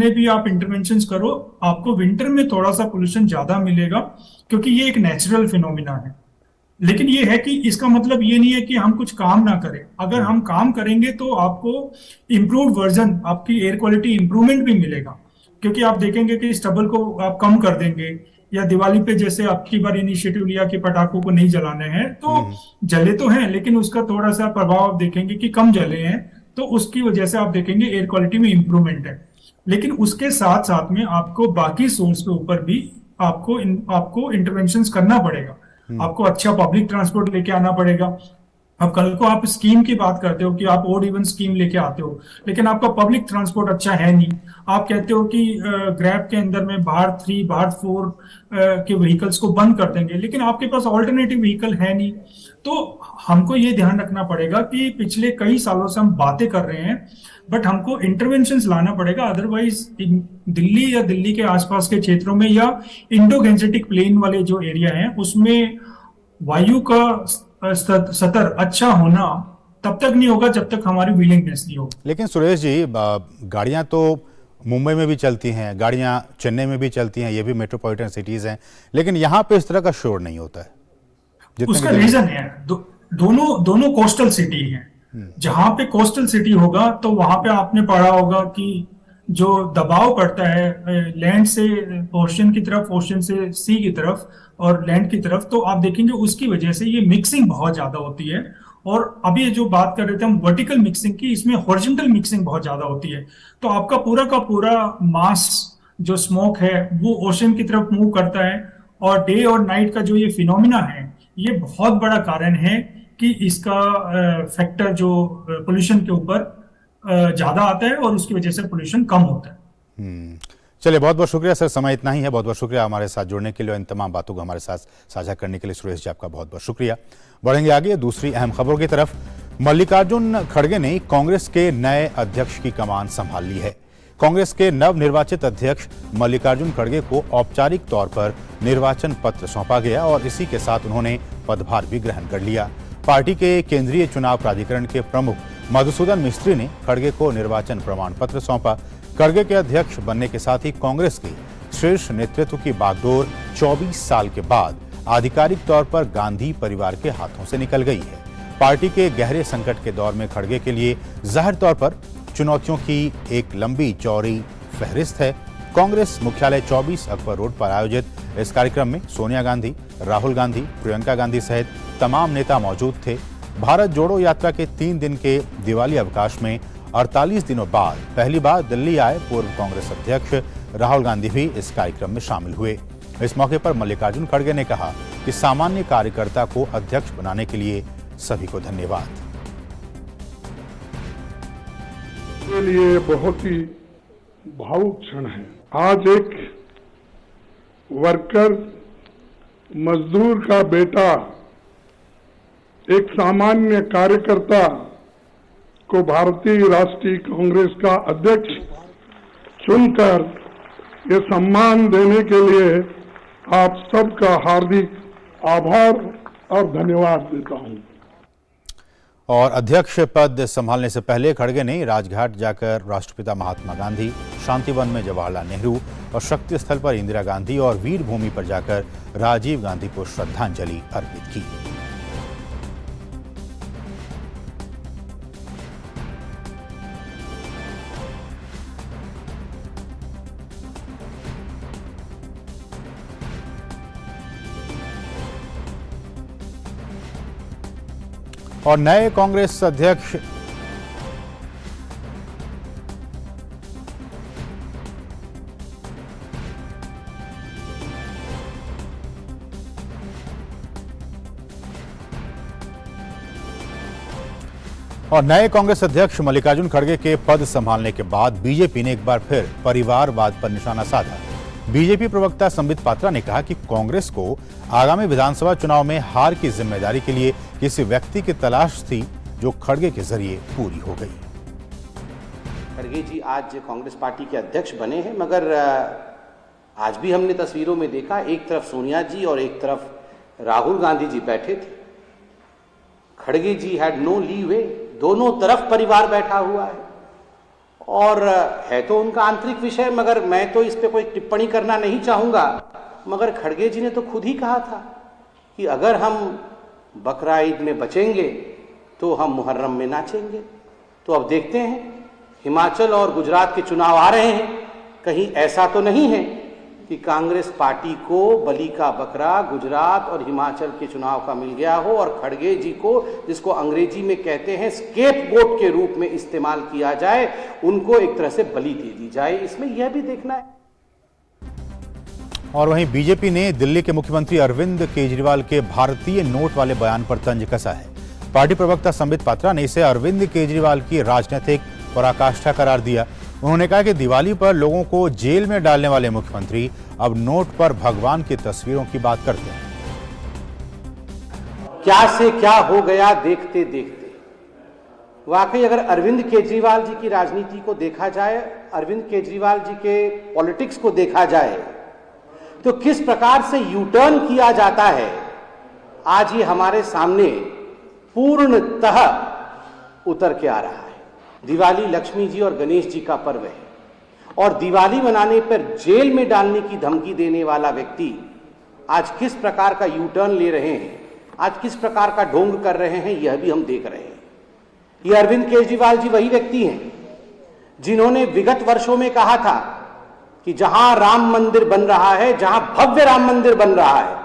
भी आप इंटरवेंशंस करो, आपको विंटर में थोड़ा सा पोल्यूशन ज्यादा मिलेगा क्योंकि ये एक नेचुरल फिनोमिना है। लेकिन ये है कि इसका मतलब ये नहीं है कि हम कुछ काम ना करें। अगर हम काम करेंगे तो आपको इम्प्रूव्ड वर्जन, आपकी एयर क्वालिटी इंप्रूवमेंट भी मिलेगा, क्योंकि आप देखेंगे कि स्टबल को आप कम कर देंगे, या दिवाली पे जैसे आपकी बार इनिशिएटिव लिया कि पटाखों को नहीं जलाने हैं, तो जले तो हैं लेकिन उसका थोड़ा सा प्रभाव आप देखेंगे कि कम जले हैं, तो उसकी वजह से आप देखेंगे एयर क्वालिटी में इंप्रूवमेंट है। लेकिन उसके साथ साथ में आपको बाकी सोर्स के ऊपर भी आपको इंटरवेंशंस करना पड़ेगा। आपको अच्छा पब्लिक ट्रांसपोर्ट लेके आना पड़ेगा, अब कल को आप स्कीम की बात करते हो कि आप ओड इवन स्कीम लेके आते हो, लेकिन आपका पब्लिक ट्रांसपोर्ट अच्छा है नहीं। आप कहते हो कि ग्रैब के अंदर में भारत 3 भारत 4 के व्हीकल्स को बंद कर देंगे, लेकिन आपके पास ऑल्टरनेटिव व्हीकल है नहीं। तो हमको ये ध्यान रखना पड़ेगा कि पिछले कई सालों से हम बातें कर रहे हैं, बट हमको इंटरवेंशंस लाना पड़ेगा। अदरवाइज दिल्ली या दिल्ली के आसपास के क्षेत्रों में या इंडो गैंजेटिक प्लेन वाले जो एरिया हैं उसमें वायु का स्तर अच्छा होना तब तक नहीं होगा जब तक हमारी विलिंगनेस नहीं होगी। लेकिन सुरेश जी, गाड़ियां तो मुंबई में भी चलती हैं, गाड़ियां चेन्नई में भी चलती हैं, ये भी मेट्रोपॉलिटन सिटीज हैं, लेकिन यहाँ पे इस तरह का शोर नहीं होता है। उसका रीजन है दोनों कोस्टल सिटी हैं। जहां पे कोस्टल सिटी होगा तो वहां पे आपने पढ़ा होगा कि जो दबाव पड़ता है लैंड से ओशन की तरफ, ओशन से सी की तरफ और लैंड की तरफ, तो आप देखेंगे उसकी वजह से ये मिक्सिंग बहुत ज्यादा होती है। और अभी जो बात कर रहे थे हम वर्टिकल मिक्सिंग की, इसमें हॉरिजॉन्टल मिक्सिंग बहुत ज्यादा होती है। तो आपका पूरा का पूरा मास जो स्मोक है वो ओशन की तरफ मूव करता है, और डे और नाइट का जो ये फिनोमिना है ये बहुत बड़ा कारण है कि इसका फैक्टर जो पोल्यूशन के ऊपर ज्यादा आता है और उसकी वजह से पोल्यूशन कम होता है। चलिए, बहुत बहुत शुक्रिया सर, समय इतना ही है। बहुत बहुत शुक्रिया हमारे साथ जुड़ने के लिए, इन तमाम बातों को हमारे साथ साझा करने के लिए सुरेश जी, आपका बहुत बहुत शुक्रिया। बढ़ेंगे आगे दूसरी अहम खबरों की तरफ। मल्लिकार्जुन खड़गे ने कांग्रेस के नए अध्यक्ष की कमान संभाल ली है। कांग्रेस के नवनिर्वाचित अध्यक्ष मल्लिकार्जुन खड़गे को औपचारिक तौर पर निर्वाचन पत्र सौंपा गया और इसी के साथ उन्होंने पदभार भी ग्रहण कर लिया। पार्टी के केंद्रीय चुनाव प्राधिकरण के प्रमुख मधुसूदन मिस्त्री ने खड़गे को निर्वाचन प्रमाण पत्र सौंपा। खड़गे के अध्यक्ष बनने के साथ ही कांग्रेस के शीर्ष नेतृत्व की बागडोर 24 साल के बाद आधिकारिक तौर पर गांधी परिवार के हाथों से निकल गई है। पार्टी के गहरे संकट के दौर में खड़गे के लिए जाहिर तौर पर चुनौतियों की एक लंबी चौड़ी फहरिस्त है। कांग्रेस मुख्यालय 24 अकबर रोड पर आयोजित इस कार्यक्रम में सोनिया गांधी, राहुल गांधी, प्रियंका गांधी सहित तमाम नेता मौजूद थे। भारत जोड़ो यात्रा के 3 दिन के दिवाली अवकाश में 48 दिनों बाद पहली बार दिल्ली आए पूर्व कांग्रेस अध्यक्ष राहुल गांधी भी इस कार्यक्रम में शामिल हुए। इस मौके पर मल्लिकार्जुन खड़गे ने कहा कि सामान्य कार्यकर्ता को अध्यक्ष बनाने के लिए सभी को धन्यवाद। के लिए बहुत ही भावुक क्षण है। आज एक वर्कर, मजदूर का बेटा, एक सामान्य कार्यकर्ता को भारतीय राष्ट्रीय कांग्रेस का अध्यक्ष चुनकर ये सम्मान देने के लिए आप सबका हार्दिक आभार और धन्यवाद देता हूं। और अध्यक्ष पद संभालने से पहले खड़गे ने राजघाट जाकर राष्ट्रपिता महात्मा गांधी, शांतिवन में जवाहरलाल नेहरू और शक्ति स्थल पर इंदिरा गांधी और वीर भूमि पर जाकर राजीव गांधी को श्रद्धांजलि अर्पित की। और नए कांग्रेस अध्यक्ष मल्लिकार्जुन खड़गे के पद संभालने के बाद बीजेपी ने एक बार फिर परिवारवाद पर निशाना साधा। बीजेपी प्रवक्ता संबित पात्रा ने कहा कि कांग्रेस को आगामी विधानसभा चुनाव में हार की जिम्मेदारी के लिए किसी व्यक्ति की तलाश थी जो खड़गे के जरिए पूरी हो गई। खड़गे जी आज कांग्रेस पार्टी के अध्यक्ष बने हैं, मगर आज भी हमने तस्वीरों में देखा एक तरफ सोनिया जी और एक तरफ राहुल गांधी जी बैठे थे। खड़गे जी हैड नो लीवे, दोनों तरफ परिवार बैठा हुआ है और है तो उनका आंतरिक विषय, मगर मैं तो इस पे कोई टिप्पणी करना नहीं चाहूंगा। मगर खड़गे जी ने तो खुद ही कहा था कि अगर हम बकरा ईद में बचेंगे तो हम मुहर्रम में नाचेंगे। तो अब देखते हैं, हिमाचल और गुजरात के चुनाव आ रहे हैं, कहीं ऐसा तो नहीं है कि कांग्रेस पार्टी को बलि का बकरा गुजरात और हिमाचल के चुनाव का मिल गया हो और खड़गे जी को, जिसको अंग्रेजी में कहते हैं स्केपगोट के रूप में इस्तेमाल किया जाए, उनको एक तरह से बलि दे दी जाए। इसमें यह भी देखना है। और वहीं बीजेपी ने दिल्ली के मुख्यमंत्री अरविंद केजरीवाल के भारतीय नोट वाले बयान पर तंज कसा है। पार्टी प्रवक्ता संबित पात्रा ने इसे अरविंद केजरीवाल की राजनीतिक पराकाष्ठा करार दिया। उन्होंने कहा कि दिवाली पर लोगों को जेल में डालने वाले मुख्यमंत्री अब नोट पर भगवान की तस्वीरों की बात करते हैं। क्या से क्या हो गया देखते देखते। वाकई अगर अरविंद केजरीवाल जी की राजनीति को देखा जाए, अरविंद केजरीवाल जी के पॉलिटिक्स को देखा जाए, तो किस प्रकार से यू टर्न किया जाता है, आज ये हमारे सामने पूर्णतः उतर के आ रहा है। दिवाली लक्ष्मी जी और गणेश जी का पर्व है और दिवाली मनाने पर जेल में डालने की धमकी देने वाला व्यक्ति आज किस प्रकार का यू टर्न ले रहे हैं, आज किस प्रकार का ढोंग कर रहे हैं, यह भी हम देख रहे हैं। ये अरविंद केजरीवाल जी वही व्यक्ति हैं जिन्होंने विगत वर्षों में कहा था कि जहां राम मंदिर बन रहा है, जहां भव्य राम मंदिर बन रहा है,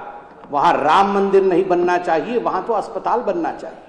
वहां राम मंदिर नहीं बनना चाहिए, वहां तो अस्पताल बनना चाहिए।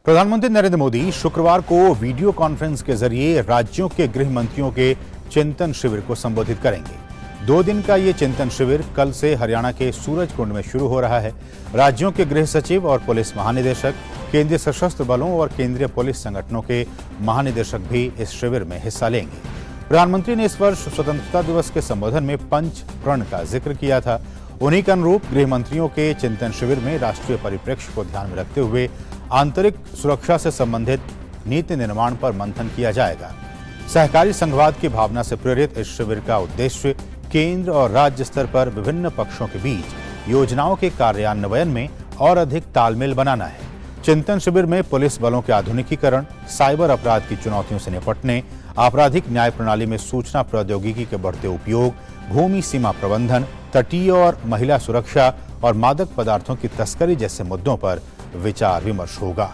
प्रधानमंत्री नरेंद्र मोदी शुक्रवार को वीडियो कॉन्फ्रेंस के जरिए राज्यों के गृह मंत्रियों के चिंतन शिविर को संबोधित करेंगे। 2 दिन का ये चिंतन शिविर कल से हरियाणा के सूरजकुंड में शुरू हो रहा है। राज्यों के गृह सचिव और पुलिस महानिदेशक, केंद्रीय सशस्त्र बलों और केंद्रीय पुलिस संगठनों के महानिदेशक भी इस शिविर में हिस्सा लेंगे। प्रधानमंत्री ने इस वर्ष स्वतंत्रता दिवस के संबोधन में पंच प्रण का जिक्र किया था। उन्हीं के अनुरूप गृह मंत्रियों के चिंतन शिविर में राष्ट्रीय परिप्रेक्ष्य को ध्यान में रखते हुए आंतरिक सुरक्षा से संबंधित नीति निर्माण पर मंथन किया जाएगा। सहकारी संघवाद की भावना से प्रेरित इस शिविर का उद्देश्य केंद्र और राज्य स्तर पर विभिन्न पक्षों के बीच योजनाओं के कार्यान्वयन में और अधिक तालमेल बनाना है। चिंतन शिविर में पुलिस बलों के आधुनिकीकरण, साइबर अपराध की चुनौतियों से निपटने, आपराधिक न्याय प्रणाली में सूचना प्रौद्योगिकी के बढ़ते उपयोग, भूमि सीमा प्रबंधन, तटीय और महिला सुरक्षा और मादक पदार्थों की तस्करी जैसे मुद्दों पर विचार विमर्श होगा।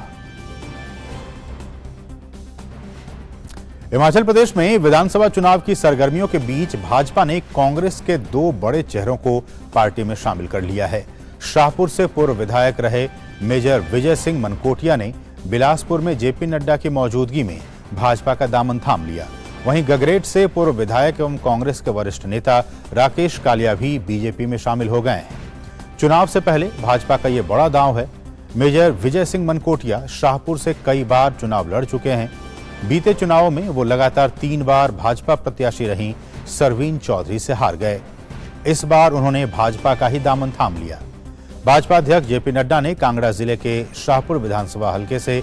हिमाचल प्रदेश में विधानसभा चुनाव की सरगर्मियों के बीच भाजपा ने कांग्रेस के 2 बड़े चेहरों को पार्टी में शामिल कर लिया है। शाहपुर से पूर्व विधायक रहे मेजर विजय सिंह मनकोटिया ने बिलासपुर में जेपी नड्डा की मौजूदगी में भाजपा का दामन थाम लिया। वहीं गगरेट से पूर्व विधायक एवं कांग्रेस के वरिष्ठ नेता राकेश कालिया भी बीजेपी में शामिल हो गए हैं। चुनाव से पहले भाजपा का ये बड़ा दांव है। मेजर विजय सिंह मनकोटिया शाहपुर से कई बार चुनाव लड़ चुके हैं। बीते चुनावों में वो लगातार 3 बार भाजपा प्रत्याशी रहीं सरवीन चौधरी से हार गए। इस बार उन्होंने भाजपा का ही दामन थाम लिया। भाजपा अध्यक्ष जेपी नड्डा ने कांगड़ा जिले के शाहपुर विधानसभा हलके से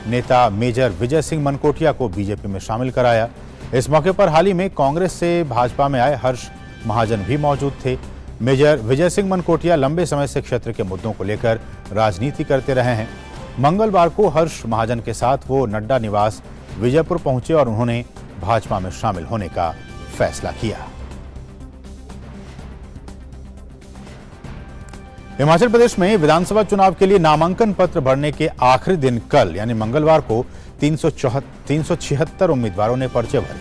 नेता मेजर विजय सिंह मनकोटिया को बीजेपी में शामिल कराया। इस मौके पर हाल ही में कांग्रेस से भाजपा में आए हर्ष महाजन भी मौजूद थे। मेजर विजय सिंह मनकोटिया लंबे समय से क्षेत्र के मुद्दों को लेकर राजनीति करते रहे हैं। मंगलवार को हर्ष महाजन के साथ वो नड्डा निवास विजयपुर पहुंचे और उन्होंने भाजपा में शामिल होने का फैसला किया। हिमाचल प्रदेश में विधानसभा चुनाव के लिए नामांकन पत्र भरने के आखिरी दिन कल यानी मंगलवार को 376 उम्मीदवारों ने पर्चे भरे।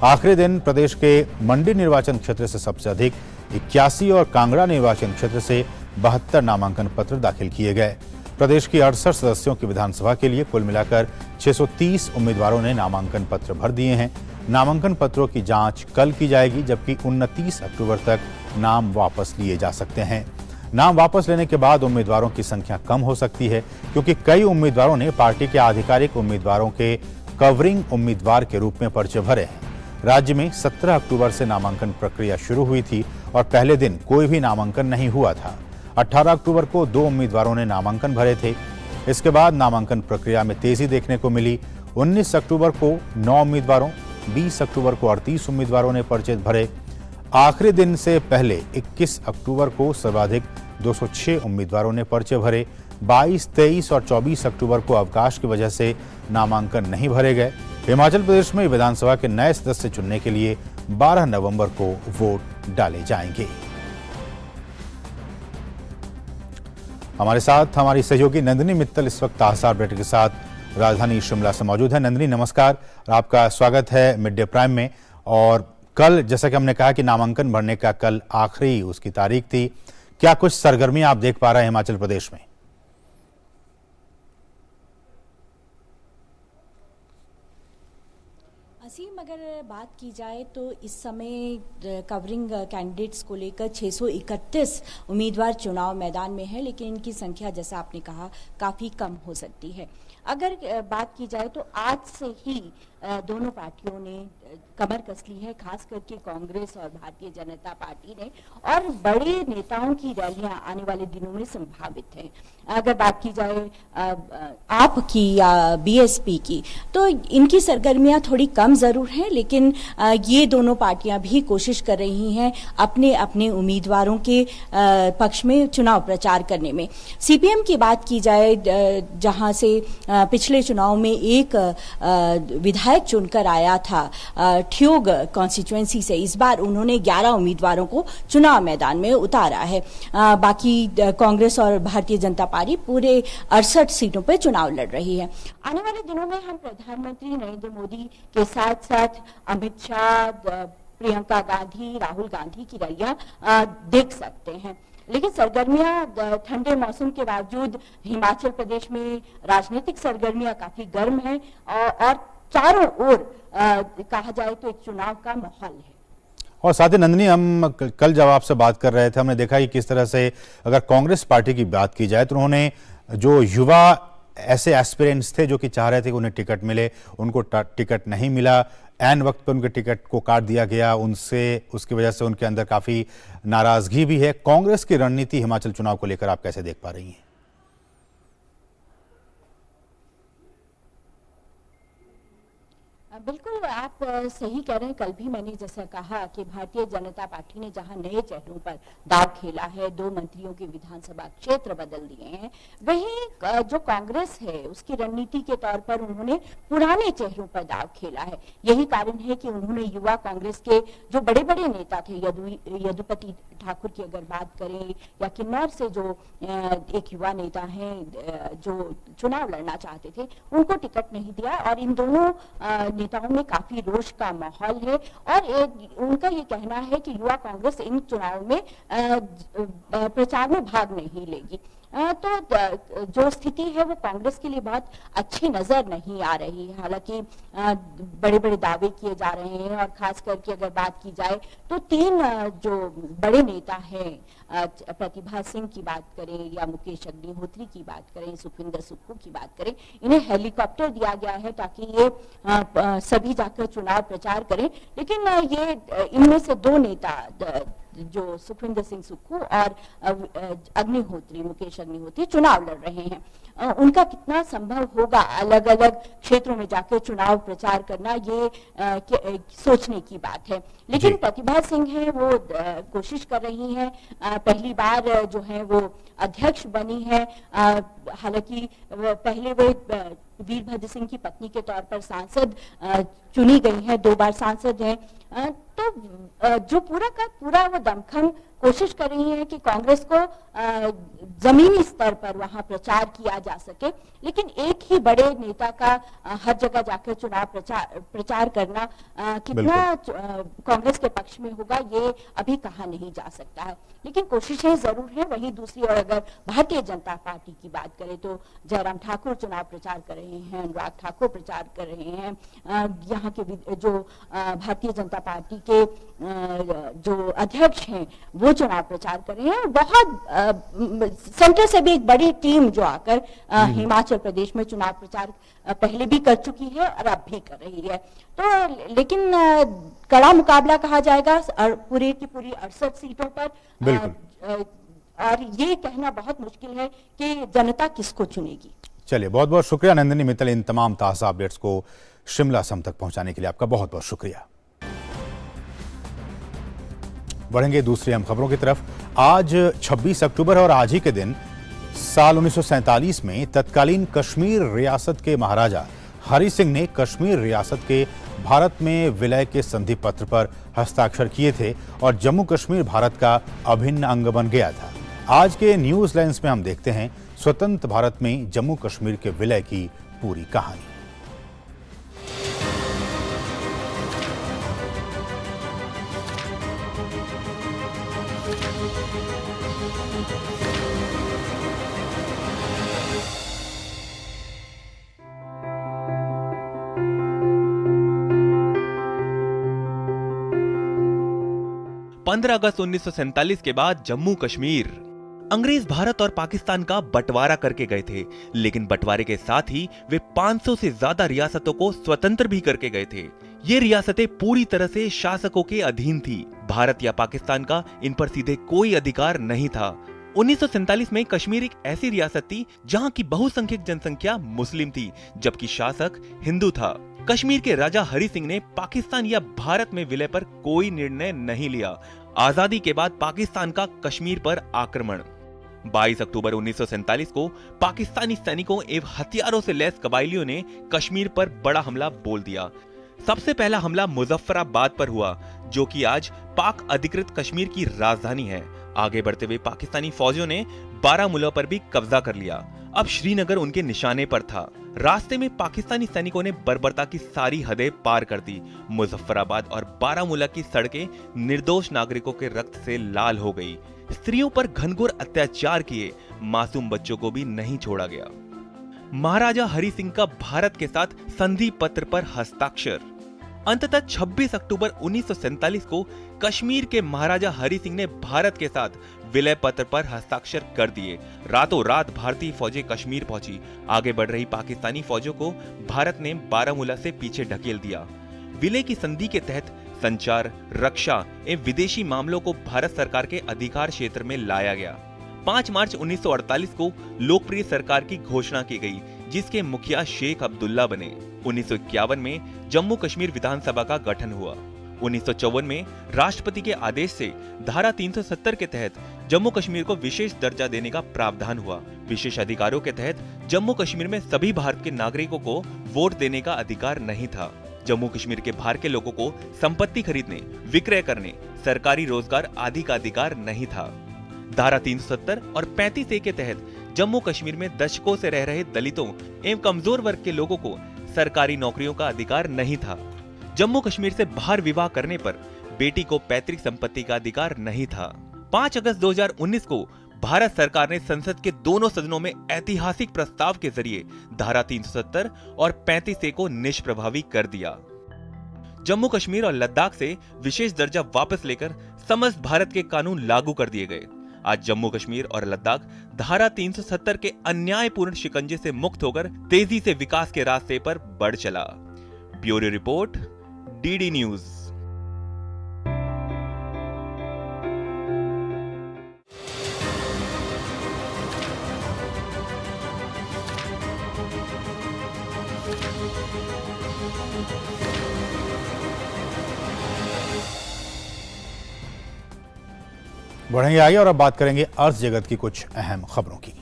आखिरी दिन प्रदेश के मंडी निर्वाचन क्षेत्र से सबसे अधिक 81 और कांगड़ा निर्वाचन क्षेत्र से 72 नामांकन पत्र दाखिल किए गए। प्रदेश की 68 सदस्यों की विधानसभा के लिए कुल मिलाकर 630 उम्मीदवारों ने नामांकन पत्र भर दिए हैं। नामांकन पत्रों की जांच कल की जाएगी, जबकि 29 अक्टूबर तक नाम वापस लिए जा सकते हैं। नाम वापस लेने के बाद उम्मीदवारों की संख्या कम हो सकती है, क्योंकि कई उम्मीदवारों ने पार्टी के आधिकारिक उम्मीदवारों के कवरिंग उम्मीदवार के रूप में पर्चे भरे हैं। राज्य में 17 अक्टूबर से नामांकन प्रक्रिया शुरू हुई थी और पहले दिन कोई भी नामांकन नहीं हुआ था। 18 अक्टूबर को 2 उम्मीदवारों ने नामांकन भरे थे। इसके बाद नामांकन प्रक्रिया में तेजी देखने को मिली। 19 अक्टूबर को 9 उम्मीदवारों, 20 अक्टूबर को 38 उम्मीदवारों ने पर्चे भरे। आखिरी दिन से पहले 21 अक्टूबर को सर्वाधिक 206 उम्मीदवारों ने पर्चे भरे। 22, 23 और 24 अक्टूबर को अवकाश की वजह से नामांकन नहीं भरे गए। हिमाचल प्रदेश में विधानसभा के नए सदस्य चुनने के लिए 12 नवंबर को वोट डाले जाएंगे। हमारे साथ हमारी सहयोगी नंदिनी मित्तल इस वक्त ताज़ा अपडेट के साथ राजधानी शिमला से मौजूद है। नंदिनी नमस्कार, आपका स्वागत है मिड डे प्राइम में। और कल जैसा कि हमने कहा कि नामांकन भरने का कल आखिरी उसकी तारीख थी, क्या कुछ सरगर्मियां आप देख पा रहे हैं हिमाचल प्रदेश में? असीम अगर बात की जाए तो इस समय कवरिंग कैंडिडेट्स को लेकर 631 उम्मीदवार चुनाव मैदान में है, लेकिन इनकी संख्या जैसा आपने कहा काफ़ी कम हो सकती है। अगर बात की जाए तो आज से ही दोनों पार्टियों ने कमर कस ली है, खास करके कांग्रेस और भारतीय जनता पार्टी ने, और बड़े नेताओं की रैलियां आने वाले दिनों में संभावित है। अगर बात की जाए आप की या बीएसपी की, तो इनकी सरगर्मियां थोड़ी कम जरूर हैं, लेकिन ये दोनों पार्टियां भी कोशिश कर रही हैं अपने अपने उम्मीदवारों के पक्ष में चुनाव प्रचार करने में। सीपीएम की बात की जाए, जहां से पिछले चुनाव में एक विधायक चुनकर आया था ठियोग कॉन्स्टिट्यूएंसी से, इस बार उन्होंने 11 उम्मीदवारों को चुनाव मैदान में उतारा है। बाकी कांग्रेस और भारतीय जनता पार्टी पूरे 68 सीटों पर चुनाव लड़ रही है। आने वाले दिनों में हम प्रधानमंत्री नरेंद्र मोदी के साथ साथ अमित शाह, प्रियंका गांधी, राहुल गांधी की रैलियां देख सकते हैं। लेकिन सरगर्मियां ठंडे मौसम के बावजूद हिमाचल प्रदेश में राजनीतिक सरगर्मियां काफी गर्म हैं और चारों ओर कहा जाए तो एक चुनाव का माहौल है। और साथ ही नंदिनी, हम कल जब आपसे बात कर रहे थे, हमने देखा कि किस तरह से अगर कांग्रेस पार्टी की बात की जाए तो उन्होंने जो युवा ऐसे एस्पिरेंट्स थे जो कि चाह रहे थे कि उन्हें टिकट मिले, उनको टिकट नहीं मिला, ऐन वक्त पर उनके टिकट को काट दिया गया, उसकी वजह से उनके अंदर काफी नाराजगी भी है। कांग्रेस की रणनीति हिमाचल चुनाव को लेकर आप कैसे देख पा रही हैं? बिल्कुल आप सही कह रहे हैं। कल भी मैंने जैसा कहा कि भारतीय जनता पार्टी ने जहां नए चेहरों पर दाव खेला है, 2 मंत्रियों के विधानसभा क्षेत्र बदल दिए हैं, वहीं जो कांग्रेस है उसकी रणनीति के तौर पर उन्होंने पुराने चेहरों पर दाव खेला है। यही कारण है कि उन्होंने युवा कांग्रेस के जो बड़े बड़े नेता थे, यदुपति ठाकुर की अगर बात करें, या किन्नौर से जो एक युवा नेता हैं जो चुनाव लड़ना चाहते थे, उनको टिकट नहीं दिया। और इन दोनों नेताओं में काफी रोष का माहौल है और उनका ये कहना है कि युवा कांग्रेस इन चुनाव में प्रचार में भाग नहीं लेगी। तो जो स्थिति है वो कांग्रेस के लिए बहुत अच्छी नजर नहीं आ रही है। हालांकि बड़े बड़े दावे किए जा रहे हैं और खास करके अगर बात की जाए तो 3 जो बड़े नेता हैं, प्रतिभा सिंह की बात करें या मुकेश अग्निहोत्री की बात करें, सुखविंदर सुक्खू की बात करें, इन्हें हेलीकॉप्टर दिया गया है ताकि ये सभी जाकर चुनाव प्रचार करें। लेकिन ये इनमें से 2 नेता जो सुखविंदर सिंह सुक्खू और अग्निहोत्री, मुकेश अग्निहोत्री चुनाव लड़ रहे हैं, उनका कितना संभव होगा अलग अलग क्षेत्रों में जाकर चुनाव प्रचार करना, ये सोचने की बात है। लेकिन प्रतिभा सिंह है वो कोशिश कर रही हैं, पहली बार जो है वो अध्यक्ष बनी है। हालांकि पहले वे वीरभद्र सिंह की पत्नी के तौर पर सांसद चुनी गई है, 2 बार सांसद हैं। तो जो पूरा का पूरा वो दमखम कोशिश कर रही है कि कांग्रेस को जमीनी स्तर पर वहां प्रचार किया जा सके, लेकिन एक ही बड़े नेता का हर जगह जाकर चुनाव प्रचार करना कितना कांग्रेस के पक्ष में होगा ये अभी कहा नहीं जा सकता है। लेकिन कोशिशें जरूर हैं। वहीं दूसरी ओर अगर भारतीय जनता पार्टी की बात करें तो जयराम ठाकुर चुनाव प्रचार कर रहे हैं, अनुराग ठाकुर प्रचार कर रहे हैं, यहाँ के जो भारतीय जनता पार्टी के जो अध्यक्ष हैं वो चुनाव प्रचार कर रहे हैं। बहुत सेंटर से भी एक बड़ी टीम जो आकर हिमाचल प्रदेश में चुनाव प्रचार पहले भी कर चुकी है और अब भी कर रही है। तो लेकिन कड़ा मुकाबला कहा जाएगा पूरी की पूरी 68 सीटों पर, और ये कहना बहुत मुश्किल है कि जनता किसको चुनेगी। चलिए, बहुत बहुत शुक्रिया नंदिनी मित्तल, इन तमाम ताज़ा अपडेट्स को शिमला से हम तक पहुंचाने के लिए आपका बहुत बहुत शुक्रिया। बढ़ेंगे दूसरी अहम खबरों की तरफ। आज 26 अक्टूबर और आज ही के दिन साल 1947 में तत्कालीन कश्मीर रियासत के महाराजा हरि सिंह ने कश्मीर रियासत के भारत में विलय के संधि पत्र पर हस्ताक्षर किए थे और जम्मू कश्मीर भारत का अभिन्न अंग बन गया था। आज के न्यूज लेंस में हम देखते हैं स्वतंत्र भारत में जम्मू कश्मीर के विलय की पूरी कहानी। 15 अगस्त 1947 के बाद जम्मू कश्मीर। अंग्रेज भारत और पाकिस्तान का बंटवारा करके गए थे, लेकिन बंटवारे के साथ ही वे 500 से ज्यादा रियासतों को स्वतंत्र भी करके गए थे। ये रियासतें पूरी तरह से शासकों के अधीन थी। भारत या पाकिस्तान का इन पर सीधे कोई अधिकार नहीं था। 1947 में कश्मीर एक ऐसी रियासत थी जहां की बहुसंख्यक जनसंख्या मुस्लिम थी, जबकि शासक हिंदू था। कश्मीर के राजा हरि सिंह ने पाकिस्तान या भारत में विलय पर कोई निर्णय नहीं लिया। आजादी के बाद पाकिस्तान का कश्मीर पर आक्रमण। 22 अक्टूबर 1947 को पाकिस्तानी सैनिकों एवं हथियारों से लैस कबायलियों ने कश्मीर पर बड़ा हमला बोल दिया। सबसे पहला हमला मुजफ्फराबाद पर हुआ, जो कि आज पाक अधिकृत कश्मीर की राजधानी है। आगे बढ़ते हुए पाकिस्तानी फौजियों ने बारामूला पर भी कब्जा कर लिया। अब श्रीनगर उनके निशाने पर था। रास्ते में पाकिस्तानी सैनिकों ने बर्बरता की सारी हदें पार कर दी। मुजफ्फराबाद और बारामूला की सड़कें निर्दोष नागरिकों के रक्त से लाल हो गई। स्त्रियों पर घनघोर अत्याचार किए, मासूम बच्चों को भी नहीं छोड़ा गया। महाराजा हरि सिंह का भारत के साथ संधि पत्र पर हस्ताक्षर। अंततः 26 अक्टूबर 1947 को कश्मीर के महाराजा हरि सिंह ने भारत के साथ विलय पत्र पर हस्ताक्षर कर दिए। रातों रात भारतीय फौजें कश्मीर पहुंची। आगे बढ़ रही पाकिस्तानी फौजों को भारत ने बारामूला से पीछे ढकेल दिया। विलय की संधि के तहत संचार, रक्षा एवं विदेशी मामलों को भारत सरकार के अधिकार क्षेत्र में लाया गया। 5 मार्च 1948 को लोकप्रिय सरकार की घोषणा की गई, जिसके मुखिया शेख अब्दुल्ला बने। 1951 में जम्मू कश्मीर विधानसभा का गठन हुआ। 1954 में राष्ट्रपति के आदेश से धारा 370 के तहत जम्मू कश्मीर को विशेष दर्जा देने का प्रावधान हुआ। विशेष अधिकारों के तहत जम्मू कश्मीर में सभी भारत के नागरिकों को वोट देने का अधिकार नहीं था। जम्मू कश्मीर के बाहर के लोगों को संपत्ति खरीदने, विक्रय करने, सरकारी रोजगार आदि का अधिकार नहीं था। धारा 370 और 35A के तहत जम्मू कश्मीर में दशकों से रह रहे दलितों एवं कमजोर वर्ग के लोगों को सरकारी नौकरियों का अधिकार नहीं था। जम्मू कश्मीर से बाहर विवाह करने पर बेटी को पैतृक संपत्ति का अधिकार नहीं था। 5 अगस्त 2019 को भारत सरकार ने संसद के दोनों सदनों में ऐतिहासिक प्रस्ताव के जरिए धारा 370 और 35A को निष्प्रभावी कर दिया। जम्मू कश्मीर और लद्दाख से विशेष दर्जा वापस लेकर समस्त भारत के कानून लागू कर दिए गए। आज जम्मू कश्मीर और लद्दाख धारा 370 के अन्यायपूर्ण शिकंजे से मुक्त होकर तेजी से विकास के रास्ते पर बढ़ चला। Bureau report, DD news. बढ़ेंगे आगे और अब बात करेंगे अर्थ जगत की कुछ अहम खबरों की।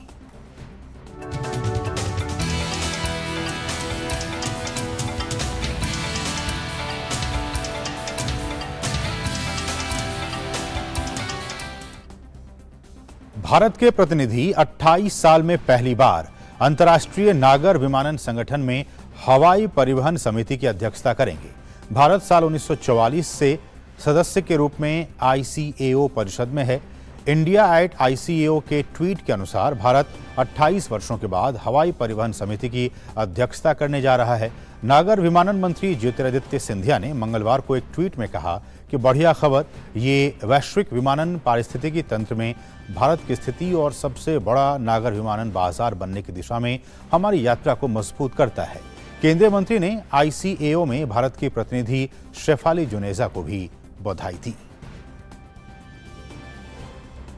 भारत के प्रतिनिधि 28 साल में पहली बार अंतर्राष्ट्रीय नागर विमानन संगठन में हवाई परिवहन समिति की अध्यक्षता करेंगे। भारत साल 1944 से सदस्य के रूप में ICAO परिषद में है। इंडिया एट ICAO के ट्वीट के अनुसार भारत 28 वर्षों के बाद हवाई परिवहन समिति की अध्यक्षता करने जा रहा है। नागर विमानन मंत्री ज्योतिरादित्य सिंधिया ने मंगलवार को एक ट्वीट में कहा कि बढ़िया खबर, ये वैश्विक विमानन पारिस्थितिकी तंत्र में भारत की स्थिति और सबसे बड़ा नागर विमानन बाजार बनने की दिशा में हमारी यात्रा को मजबूत करता है। केंद्रीय मंत्री ने ICAO में भारत की प्रतिनिधि शेफाली जुनेजा को भी बधाई दी।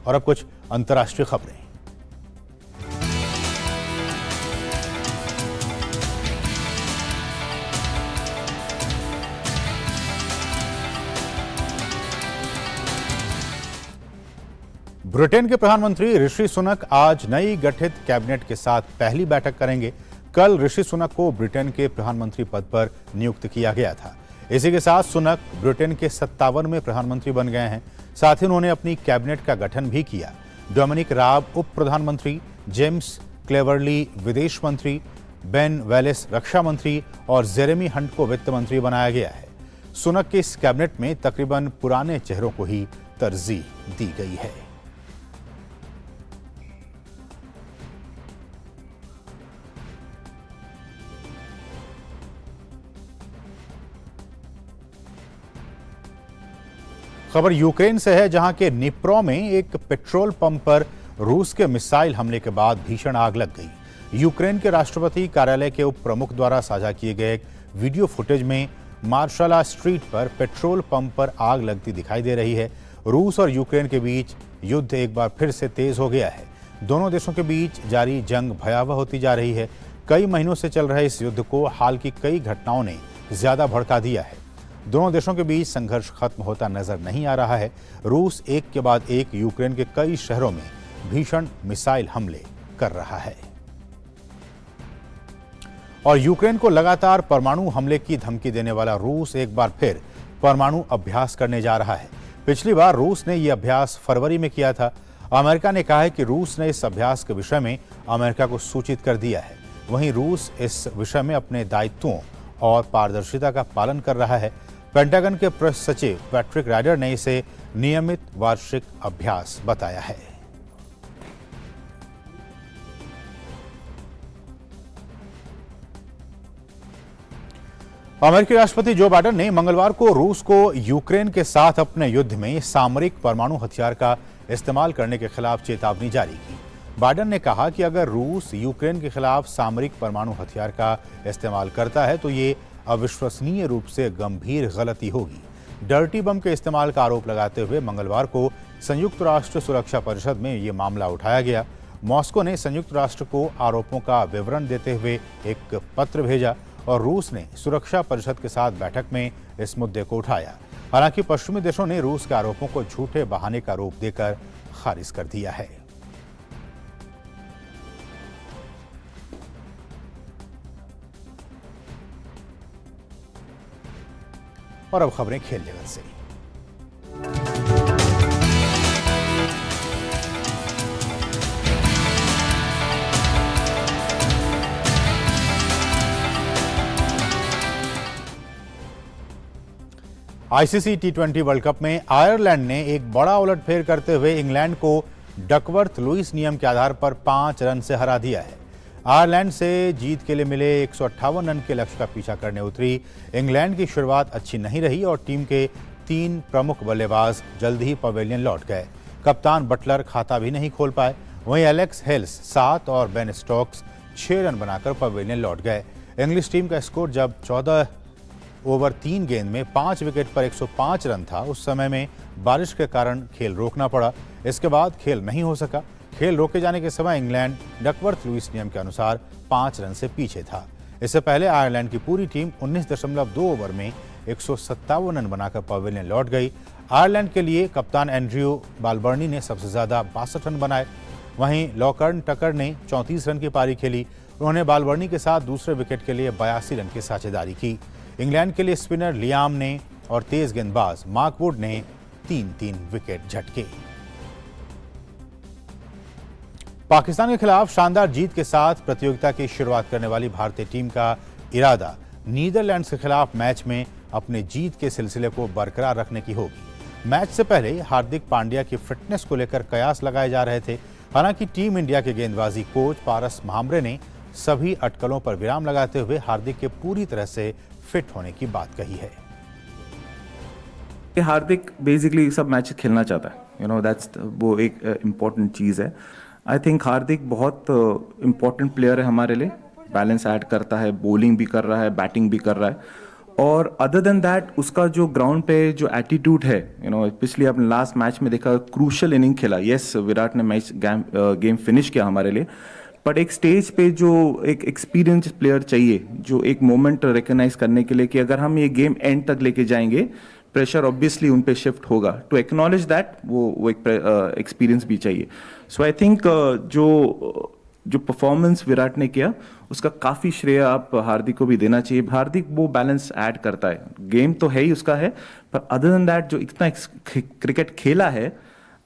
और अब कुछ अंतर्राष्ट्रीय खबरें। ब्रिटेन के प्रधानमंत्री ऋषि सुनक आज नई गठित कैबिनेट के साथ पहली बैठक करेंगे। कल ऋषि सुनक को ब्रिटेन के प्रधानमंत्री पद पर नियुक्त किया गया था। इसी के साथ सुनक ब्रिटेन के 57वें प्रधानमंत्री बन गए हैं। साथ ही उन्होंने अपनी कैबिनेट का गठन भी किया। डोमिनिक राब उप प्रधानमंत्री, जेम्स क्लेवर्ली विदेश मंत्री, बेन वेलिस रक्षा मंत्री और जेरेमी हंट को वित्त मंत्री बनाया गया है। सुनक के इस कैबिनेट में तकरीबन पुराने चेहरों को ही तरजीह दी गई है। खबर यूक्रेन से है, जहां के निप्रो में एक पेट्रोल पंप पर रूस के मिसाइल हमले के बाद भीषण आग लग गई। यूक्रेन के राष्ट्रपति कार्यालय के उप प्रमुख द्वारा साझा किए गए एक वीडियो फुटेज में मार्शाला स्ट्रीट पर पेट्रोल पंप पर आग लगती दिखाई दे रही है। रूस और यूक्रेन के बीच युद्ध एक बार फिर से तेज हो गया है। दोनों देशों के बीच जारी जंग भयावह होती जा रही है। कई महीनों से चल रहे इस युद्ध को हाल की कई घटनाओं ने ज्यादा भड़का दिया है। दोनों देशों के बीच संघर्ष खत्म होता नजर नहीं आ रहा है। रूस एक के बाद एक यूक्रेन के कई शहरों में भीषण मिसाइल हमले कर रहा है और यूक्रेन को लगातार परमाणु हमले की धमकी देने वाला रूस एक बार फिर परमाणु अभ्यास करने जा रहा है। पिछली बार रूस ने यह अभ्यास फरवरी में किया था। अमेरिका ने कहा है कि रूस ने इस अभ्यास के विषय में अमेरिका को सूचित कर दिया है। वहीं रूस इस विषय में अपने दायित्वों और पारदर्शिता का पालन कर रहा है। पेंटागन के प्रेस सचिव पैट्रिक राइडर ने इसे नियमित वार्षिक अभ्यास बताया है। अमेरिकी राष्ट्रपति जो बाइडेन ने मंगलवार को रूस को यूक्रेन के साथ अपने युद्ध में सामरिक परमाणु हथियार का इस्तेमाल करने के खिलाफ चेतावनी जारी की। बाइडेन ने कहा कि अगर रूस यूक्रेन के खिलाफ सामरिक परमाणु हथियार का इस्तेमाल करता है तो ये अविश्वसनीय रूप से गंभीर गलती होगी। डर्टी बम के इस्तेमाल का आरोप लगाते हुए मंगलवार को संयुक्त राष्ट्र सुरक्षा परिषद में ये मामला उठाया गया। मॉस्को ने संयुक्त राष्ट्र को आरोपों का विवरण देते हुए एक पत्र भेजा और रूस ने सुरक्षा परिषद के साथ बैठक में इस मुद्दे को उठाया। हालांकि पश्चिमी देशों ने रूस के आरोपों को झूठे बहाने का आरोप देकर खारिज कर दिया है। और अब खबरें खेल जगत से। आईसीसी टी20 वर्ल्ड कप में आयरलैंड ने एक बड़ा उलटफेर करते हुए इंग्लैंड को डकवर्थ लुईस नियम के आधार पर 5 रन से हरा दिया है। आयरलैंड से जीत के लिए मिले 158 रन के लक्ष्य का पीछा करने उतरी इंग्लैंड की शुरुआत अच्छी नहीं रही और टीम के 3 प्रमुख बल्लेबाज जल्द ही पवेलियन लौट गए। कप्तान बटलर खाता भी नहीं खोल पाए। वहीं एलेक्स हेल्स 7 और बेन स्टोक्स 6 रन बनाकर पवेलियन लौट गए। इंग्लिश टीम का स्कोर जब 14 ओवर 3 गेंद में 5 विकेट पर 105 रन था, उस समय में बारिश के कारण खेल रोकना पड़ा। इसके बाद खेल नहीं हो सका। खेल रोके जाने के समय इंग्लैंड डकवर्थ लुईस नियम के अनुसार 5 रन से पीछे था। इससे पहले आयरलैंड की पूरी टीम 19.2 ओवर में 157 रन बनाकर पवेलियन लौट गई। आयरलैंड के लिए कप्तान एंड्रयू बालबर्नी ने सबसे ज्यादा 62 रन बनाए। वहीं लॉकर्न टकर ने 34 रन की पारी खेली। उन्होंने बालबर्नी के साथ दूसरे विकेट के लिए 82 रन की साझेदारी की। इंग्लैंड के लिए स्पिनर लियाम ने और तेज गेंदबाज मार्क वुड ने 3-3 विकेट झटके। पाकिस्तान के खिलाफ शानदार जीत के साथ प्रतियोगिता की शुरुआत करने वाली भारतीय टीम का इरादा नीदरलैंड्स के खिलाफ मैच में अपने जीत के सिलसिले को बरकरार रखने की होगी। मैच से पहले हार्दिक पांड्या की फिटनेस को लेकर कयास लगाए जा रहे थे। हालांकि टीम इंडिया के गेंदबाजी कोच पारस म्हात्रे ने सभी अटकलों पर विराम लगाते हुए हार्दिक के पूरी तरह से फिट होने की बात कही है। हार्दिक बेसिकली सब मैच खेलना चाहता है, यू नो दैट्स वो एक इम्पॉर्टेंट चीज़ है। आई थिंक हार्दिक बहुत इम्पॉर्टेंट प्लेयर है हमारे लिए। बैलेंस ऐड करता है, बॉलिंग भी कर रहा है, बैटिंग भी कर रहा है और अदर देन दैट उसका जो ग्राउंड पे जो एटीट्यूड है, यू नो पिछले अपने लास्ट मैच में देखा क्रूशल इनिंग खेला। यस विराट ने मैच गेम फिनिश किया हमारे लिए, बट एक स्टेज पे जो एक एक्सपीरियंस प्लेयर चाहिए जो एक मोमेंट रिकॉग्नाइज करने के लिए कि अगर हम ये गेम एंड तक लेके जाएंगे प्रेशर ऑब्वियसली उन पे शिफ्ट होगा। टू एक्नॉलेज दैट वो एक एक्सपीरियंस भी चाहिए। सो आई थिंक जो परफॉर्मेंस विराट ने किया उसका काफ़ी श्रेय आप हार्दिक को भी देना चाहिए। हार्दिक वो बैलेंस ऐड करता है, गेम तो है ही उसका है, पर अदर देन दैट जो इतना क्रिकेट खेला है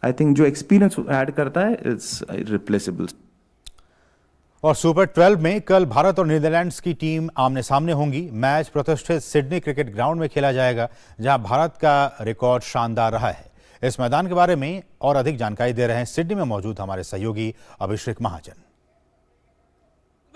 आई थिंक जो एक्सपीरियंस ऐड करता है इट्स रिप्लेसेबल। और सुपर 12 में कल भारत और नीदरलैंड्स की टीम आमने सामने होंगी। मैच प्रतिष्ठित सिडनी क्रिकेट ग्राउंड में खेला जाएगा, जहां भारत का रिकॉर्ड शानदार रहा है। इस मैदान के बारे में और अधिक जानकारी दे रहे हैं सिडनी में मौजूद हमारे सहयोगी अभिषेक महाजन।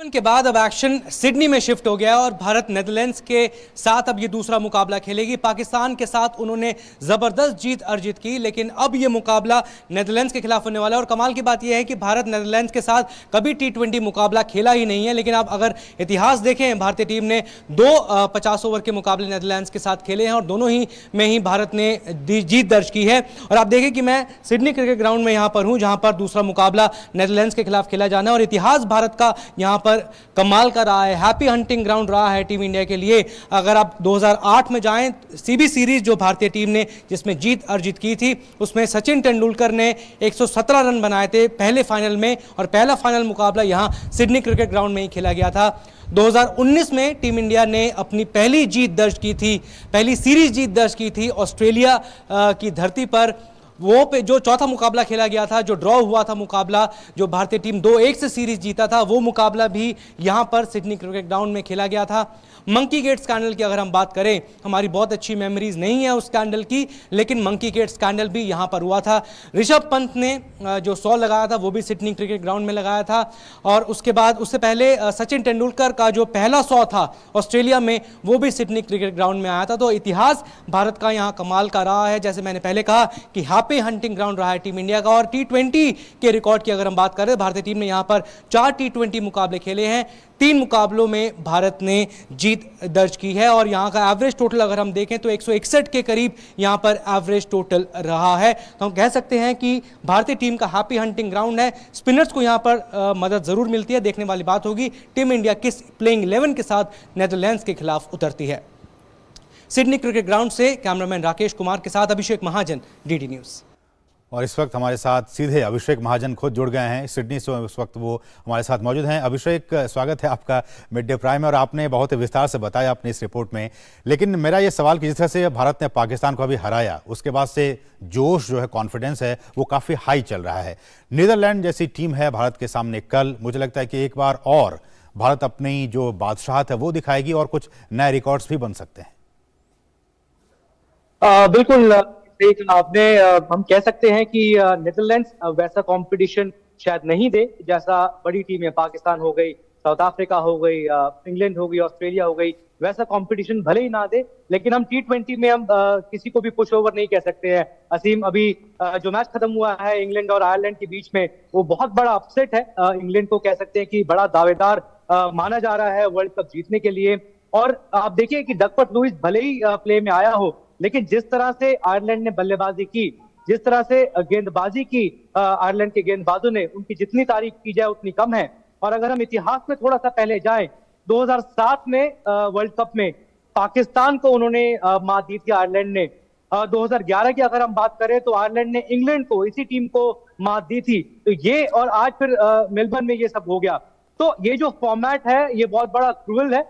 के बाद अब एक्शन सिडनी में शिफ्ट हो गया और भारत नेदरलैंड्स के साथ अब ये दूसरा मुकाबला खेलेगी। पाकिस्तान के साथ उन्होंने जबरदस्त जीत अर्जित की, लेकिन अब ये मुकाबला नेदरलैंड्स के खिलाफ होने वाला है। और कमाल की बात यह है कि भारत नेदरलैंड्स के साथ कभी T20 मुकाबला खेला ही नहीं है, लेकिन आप अगर इतिहास देखें, भारतीय टीम ने 2 50 ओवर के मुकाबले नेदरलैंड्स के साथ खेले हैं और दोनों ही में ही भारत ने जीत दर्ज की है। और आप देखें कि मैं सिडनी क्रिकेट ग्राउंड में यहाँ पर हूँ, जहाँ पर दूसरा मुकाबला नेदरलैंड्स के खिलाफ खेला जाना है। और इतिहास भारत का यहाँ पर कमाल का रहा है, हैप्पी हंटिंग ग्राउंड रहा है टीम इंडिया के लिए। अगर आप 2008 में जाएं, सीबी सीरीज जो भारतीय टीम ने जिसमें जीत अर्जित की थी, उसमें सचिन तेंदुलकर ने 117 रन बनाए थे पहले फाइनल में, और पहला फाइनल मुकाबला यहाँ सिडनी क्रिकेट ग्राउंड में ही खेला गया था। 2019 में टीम इंडिया ने अपनी पहली जीत दर्ज की थी, पहली सीरीज जीत दर्ज की थी ऑस्ट्रेलिया की धरती पर। वो पे जो चौथा मुकाबला खेला गया था, जो ड्रॉ हुआ था मुकाबला, जो भारतीय टीम 2-1 से सीरीज जीता था, वो मुकाबला भी यहाँ पर सिडनी क्रिकेट ग्राउंड में खेला गया था। मंकी गेट स्कैंडल की अगर हम बात करें, हमारी बहुत अच्छी मेमोरीज नहीं है उस स्कैंडल की, लेकिन मंकी गेट स्कैंडल भी यहाँ पर हुआ था। ऋषभ पंत ने जो 100 लगाया था वो भी सिडनी क्रिकेट ग्राउंड में लगाया था। और उसके बाद उससे पहले सचिन तेंदुलकर का जो पहला 100 था ऑस्ट्रेलिया में, वो भी सिडनी क्रिकेट ग्राउंड में आया था। तो इतिहास भारत का यहाँ कमाल का रहा है। जैसे मैंने पहले कहा कि हैप्पी हंटिंग ग्राउंड रहा है टीम इंडिया का। और T20 के रिकॉर्ड की अगर हम बात करें, भारतीय टीम ने यहाँ पर 4 T20 मुकाबले खेले हैं, 3 मुकाबलों में भारत ने जीत दर्ज की है। और यहाँ का एवरेज टोटल अगर हम देखें तो 161 के करीब यहाँ पर एवरेज टोटल रहा है। तो हम कह सकते हैं कि भारतीय टीम का हैप्पी हंटिंग ग्राउंड है। स्पिनर्स को यहाँ पर मदद जरूर मिलती है। देखने वाली बात होगी टीम इंडिया किस प्लेइंग 11 के साथ नेदरलैंड्स के खिलाफ उतरती है। सिडनी क्रिकेट ग्राउंड से कैमरामैन राकेश कुमार के साथ अभिषेक महाजन, DD न्यूज़। और इस वक्त हमारे साथ सीधे अभिषेक महाजन खुद जुड़ गए हैं सिडनी से, उस वक्त वो हमारे साथ मौजूद हैं। अभिषेक, स्वागत है आपका मिड डे प्राइम में। और आपने बहुत विस्तार से बताया अपनी इस रिपोर्ट में, लेकिन मेरा ये सवाल कि जिस तरह से भारत ने पाकिस्तान को अभी हराया, उसके बाद से जोश जो है, कॉन्फिडेंस है, वो काफ़ी हाई चल रहा है। नीदरलैंड जैसी टीम है भारत के सामने कल, मुझे लगता है कि एक बार और भारत अपनी जो बादशाहत है वो दिखाएगी और कुछ नए रिकॉर्ड्स भी बन सकते हैं। बिल्कुल आपने, हम कह सकते हैं कि नेदरलैंड्स वैसा कंपटीशन शायद नहीं दे जैसा बड़ी टीमें पाकिस्तान हो गई, साउथ अफ्रीका हो गई, इंग्लैंड हो गई, ऑस्ट्रेलिया हो गई, वैसा कंपटीशन भले ही ना दे, लेकिन हम T20 में हम किसी को भी पुश ओवर नहीं कह सकते हैं। असीम, अभी जो मैच खत्म हुआ है इंग्लैंड और आयरलैंड के बीच में, वो बहुत बड़ा अपसेट है। इंग्लैंड को कह सकते हैं कि बड़ा दावेदार माना जा रहा है वर्ल्ड कप जीतने के लिए। और आप देखिए कि डकवर्थ लुईस भले ही प्ले में आया हो, लेकिन जिस तरह से आयरलैंड ने बल्लेबाजी की, जिस तरह से गेंदबाजी की आयरलैंड के गेंदबाजों ने, उनकी जितनी तारीफ की जाए उतनी कम है। और अगर हम इतिहास में थोड़ा सा पहले जाएं, 2007 में वर्ल्ड कप में पाकिस्तान को उन्होंने मात दी थी आयरलैंड ने। 2011 की अगर हम बात करें तो आयरलैंड ने इंग्लैंड को, इसी टीम को मात दी थी। तो ये, और आज फिर मेलबर्न में ये सब हो गया। तो ये जो फॉर्मेट है ये बहुत बड़ा क्रूअल है।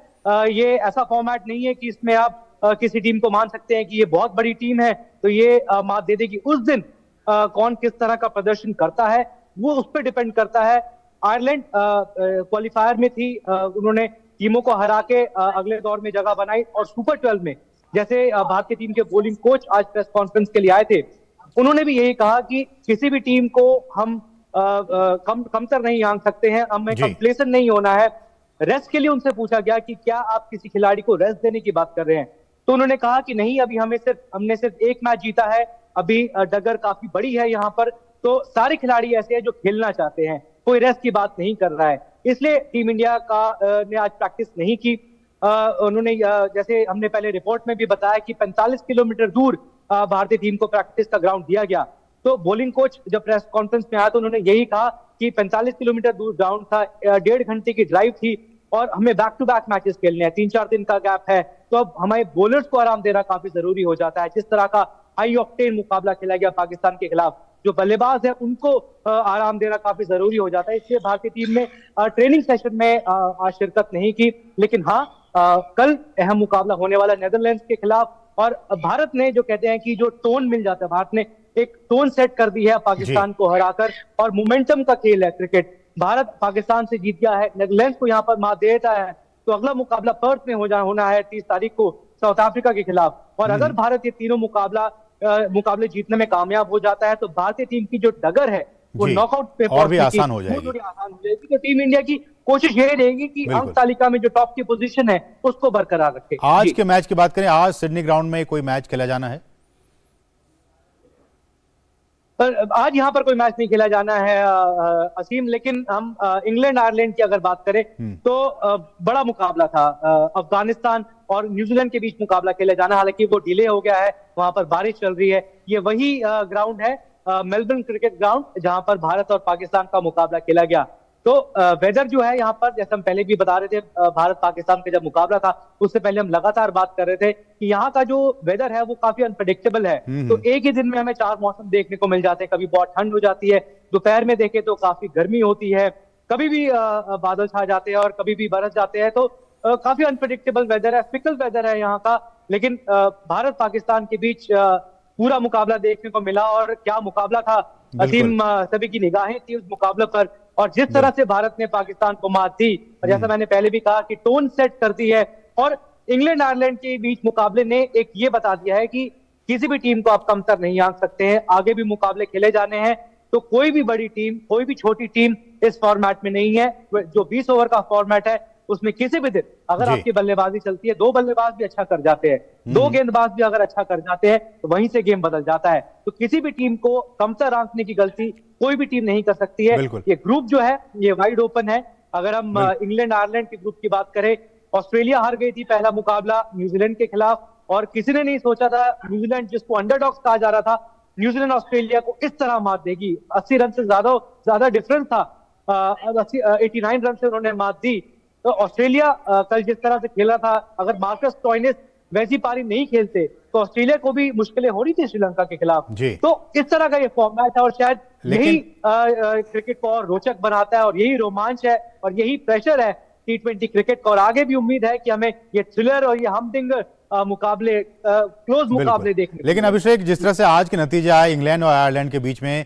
ये ऐसा फॉर्मेट नहीं है कि इसमें आप किसी टीम को मान सकते हैं कि ये बहुत बड़ी टीम है तो ये मात दे देगी। उस दिन कौन किस तरह का प्रदर्शन करता है वो उस पर डिपेंड करता है। आयरलैंड क्वालिफायर में थी, उन्होंने टीमों को हरा के अगले दौर में जगह बनाई। और सुपर 12 में जैसे भारतीय टीम के बॉलिंग कोच आज प्रेस कॉन्फ्रेंस के लिए आए थे, उन्होंने भी यही कहा कि किसी भी टीम को हम कमतर नहीं आंक सकते हैं, हमें कंप्लेसेंट नहीं होना है। रेस्ट के लिए उनसे पूछा गया कि क्या आप किसी खिलाड़ी को रेस्ट देने की बात कर रहे हैं, तो उन्होंने कहा कि नहीं, अभी हमने सिर्फ एक मैच जीता है, अभी डगर काफी बड़ी है यहाँ पर, तो सारे खिलाड़ी ऐसे हैं जो खेलना चाहते हैं, कोई रेस्ट की बात नहीं कर रहा है। इसलिए टीम इंडिया ने आज प्रैक्टिस नहीं की। उन्होंने, जैसे हमने पहले रिपोर्ट में भी बताया कि 45 किलोमीटर दूर भारतीय टीम को प्रैक्टिस का ग्राउंड दिया गया। तो बॉलिंग कोच जब प्रेस कॉन्फ्रेंस में आया तो उन्होंने यही कहा कि 45 किलोमीटर दूर ग्राउंड था, 1.5 घंटे की ड्राइव थी और हमें बैक टू बैक मैचेस खेलने हैं, 3-4 दिन का गैप है, तो अब हमारे बॉलर्स को आराम देना काफी जरूरी हो जाता है। जिस तरह का हाई ऑक्टेन मुकाबला खेला गया पाकिस्तान के खिलाफ, जो बल्लेबाज है उनको आराम देना काफी जरूरी हो जाता है। इसलिए भारतीय टीम ने ट्रेनिंग सेशन में आज शिरकत नहीं की, लेकिन हाँ, कल अहम मुकाबला होने वाला नेदरलैंड्स के खिलाफ। और भारत ने, जो कहते हैं कि जो टोन मिल जाता है, भारत ने एक टोन सेट कर दी है पाकिस्तान को हराकर। और मोमेंटम का खेल है क्रिकेट, भारत पाकिस्तान से जीत गया है, नेदरलैंड्स को यहाँ पर मात देता है, तो अगला मुकाबला पर्थ में होना है 30 तारीख को साउथ अफ्रीका के खिलाफ। और अगर भारत ये तीनों मुकाबले जीतने में कामयाब हो जाता है तो भारतीय टीम की जो डगर है वो नॉकआउट पे और भी आसान हो जाएगी। थोड़ी आसान हो जाएगी। तो टीम इंडिया की कोशिश यही रहेगी कि बिल्कुल। अंक तालिका में जो टॉप की पोजीशन है उसको बरकरार रखे। आज जी। के मैच की बात करें, आज सिडनी ग्राउंड में कोई मैच खेला जाना है? पर आज यहाँ पर कोई मैच नहीं खेला जाना है असीम, लेकिन हम इंग्लैंड आयरलैंड की अगर बात करें तो बड़ा मुकाबला था। अफगानिस्तान और न्यूजीलैंड के बीच मुकाबला खेला जाना, हालांकि वो डिले हो गया है, वहां पर बारिश चल रही है। ये वही ग्राउंड है मेलबर्न क्रिकेट ग्राउंड जहां पर भारत और पाकिस्तान का मुकाबला खेला गया। तो वेदर जो है यहाँ पर, जैसे हम पहले भी बता रहे थे, भारत पाकिस्तान का जब मुकाबला था उससे पहले हम लगातार बात कर रहे थे कि यहाँ का जो वेदर है वो काफी अनप्रेडिक्टेबल है। तो एक ही दिन में हमें 4 मौसम देखने को मिल जाते हैं। कभी बहुत ठंड हो जाती है, दोपहर में देखें तो काफी गर्मी होती है, कभी भी बादल छा जाते हैं और कभी भी बरस जाते हैं। तो काफी अनप्रेडिक्टेबल वेदर है, फिकल वेदर है यहाँ का। लेकिन भारत पाकिस्तान के बीच पूरा मुकाबला देखने को मिला, और क्या मुकाबला था असीम, सभी की निगाहें थी उस मुकाबले पर। और जिस तरह से भारत ने पाकिस्तान को मात दी, और जैसा मैंने पहले भी कहा कि टोन सेट कर दी है, और इंग्लैंड आयरलैंड के बीच मुकाबले ने एक ये बता दिया है कि किसी भी टीम को आप कमतर नहीं आंक सकते हैं। आगे भी मुकाबले खेले जाने हैं, तो कोई भी बड़ी टीम, कोई भी छोटी टीम इस फॉर्मेट में नहीं है। जो 20 ओवर का फॉर्मेट है उसमें किसी भी दिन अगर आपकी बल्लेबाजी चलती है, 2 बल्लेबाज भी अच्छा कर जाते हैं, 2 गेंदबाज भी अगर अच्छा कर जाते हैं, तो वहीं से गेम बदल जाता है। तो किसी भी टीम को कमतर आंकने की गलती कोई भी टीम नहीं कर सकती है। ये ग्रुप जो है ये वाइड ओपन है। अगर हम इंग्लैंड आयरलैंड के ग्रुप की बात करें, ऑस्ट्रेलिया हार गई थी पहला मुकाबला न्यूजीलैंड के खिलाफ, और किसी ने नहीं सोचा था न्यूजीलैंड, जिसको अंडरडॉग्स कहा जा रहा था, न्यूजीलैंड ऑस्ट्रेलिया को इस तरह मात देगी। 80 रन से ज्यादा डिफरेंस था, 89 रन से उन्होंने मात दी। तो ऑस्ट्रेलिया कल जिस तरह से खेला था, अगर मार्कस स्टोइनिस वैसी पारी नहीं खेलते तो ऑस्ट्रेलिया को भी मुश्किलें हो रही थी श्रीलंका के खिलाफ। तो इस तरह का ये फॉर्मेट है, और शायद यही क्रिकेट को और रोचक बनाता है, और यही रोमांच है, और यही प्रेशर है T20 क्रिकेट का। और आगे भी उम्मीद है कि हमें ये थ्रिलर और ये हमदिंग मुकाबले, क्लोज मुकाबले देखने। लेकिन अभिषेक, जिस तरह से आज के नतीजे आए इंग्लैंड और आयरलैंड के बीच में,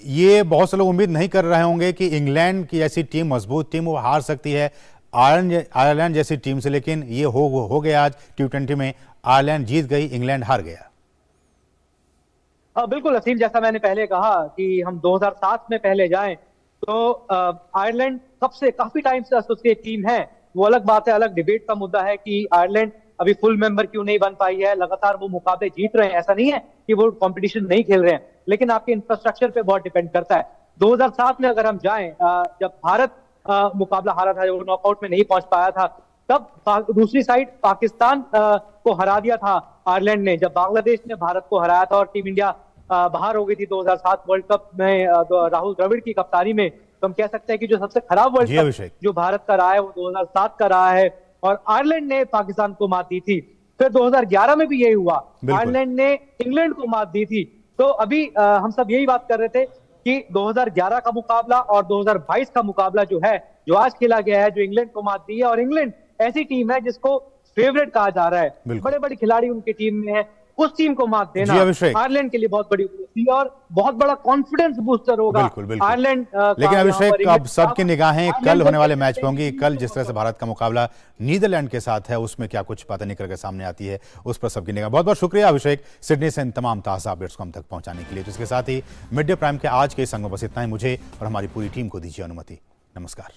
ये बहुत से लोग उम्मीद नहीं कर रहे होंगे कि इंग्लैंड की ऐसी टीम, मजबूत टीम, वो हार सकती है आयरलैंड जैसी टीम से। लेकिन ये हो गया आज T20 में, आयरलैंड जीत गई, इंग्लैंड हार गया। बिल्कुल असीम, जैसा मैंने पहले कहा कि हम 2007 में पहले जाएं तो आयरलैंड कब से काफी टाइम से एसोसिएट टीम है, वो अलग बात है, अलग डिबेट का मुद्दा है कि आयरलैंड अभी फुल मेंबर क्यों नहीं बन पाई है। लगातार वो मुकाबले जीत रहे हैं, ऐसा नहीं है कि वो कंपटीशन नहीं खेल रहे हैं, लेकिन आपके इंफ्रास्ट्रक्चर पे बहुत डिपेंड करता है। 2007 में अगर हम जाएं, जब भारत मुकाबला हारा था, जब वो नॉकआउट में नहीं पहुंच पाया था, तब दूसरी साइड पाकिस्तान को हरा दिया था आयरलैंड ने, जब बांग्लादेश ने भारत को हराया था और टीम इंडिया बाहर हो गई थी 2007 वर्ल्ड कप में राहुल द्रविड़ की कप्तानी में। तो हम कह सकते हैं कि जो सबसे खराब वर्ल्ड कप जो भारत का रहा है वो 2007 का रहा है, और आयरलैंड ने पाकिस्तान को मात दी थी। फिर 2011 में भी यही हुआ, आयरलैंड ने इंग्लैंड को मात दी थी। तो अभी हम सब यही बात कर रहे थे कि 2011 का मुकाबला और 2022 का मुकाबला जो है, जो आज खेला गया है, जो इंग्लैंड को मात दी है, और इंग्लैंड ऐसी टीम है जिसको फेवरेट कहा जा रहा है, बड़े बड़े खिलाड़ी उनकी टीम में है, उस टीम को मात देना आयरलैंड के लिए बहुत बड़ी उपलब्धि और बहुत बड़ा कॉन्फिडेंस बूस्टर होगा आयरलैंड। लेकिन अभिषेक, अब सबकी निगाहें कल होने वाले मैच पे होंगी। कल जिस तरह से भारत का मुकाबला नीदरलैंड के साथ है, उसमें क्या कुछ बातें निकल कर सामने आती है, उस पर सबकी निगाह। बहुत बहुत शुक्रिया अभिषेक, सिडनी से इन तमाम ताज़ा अपडेट्स को हम तक पहुंचाने के लिए। तो इसके साथ ही मिड डे प्राइम के आज के संग में बस इतना ही। मुझे और हमारी पूरी टीम को दीजिए अनुमति। नमस्कार।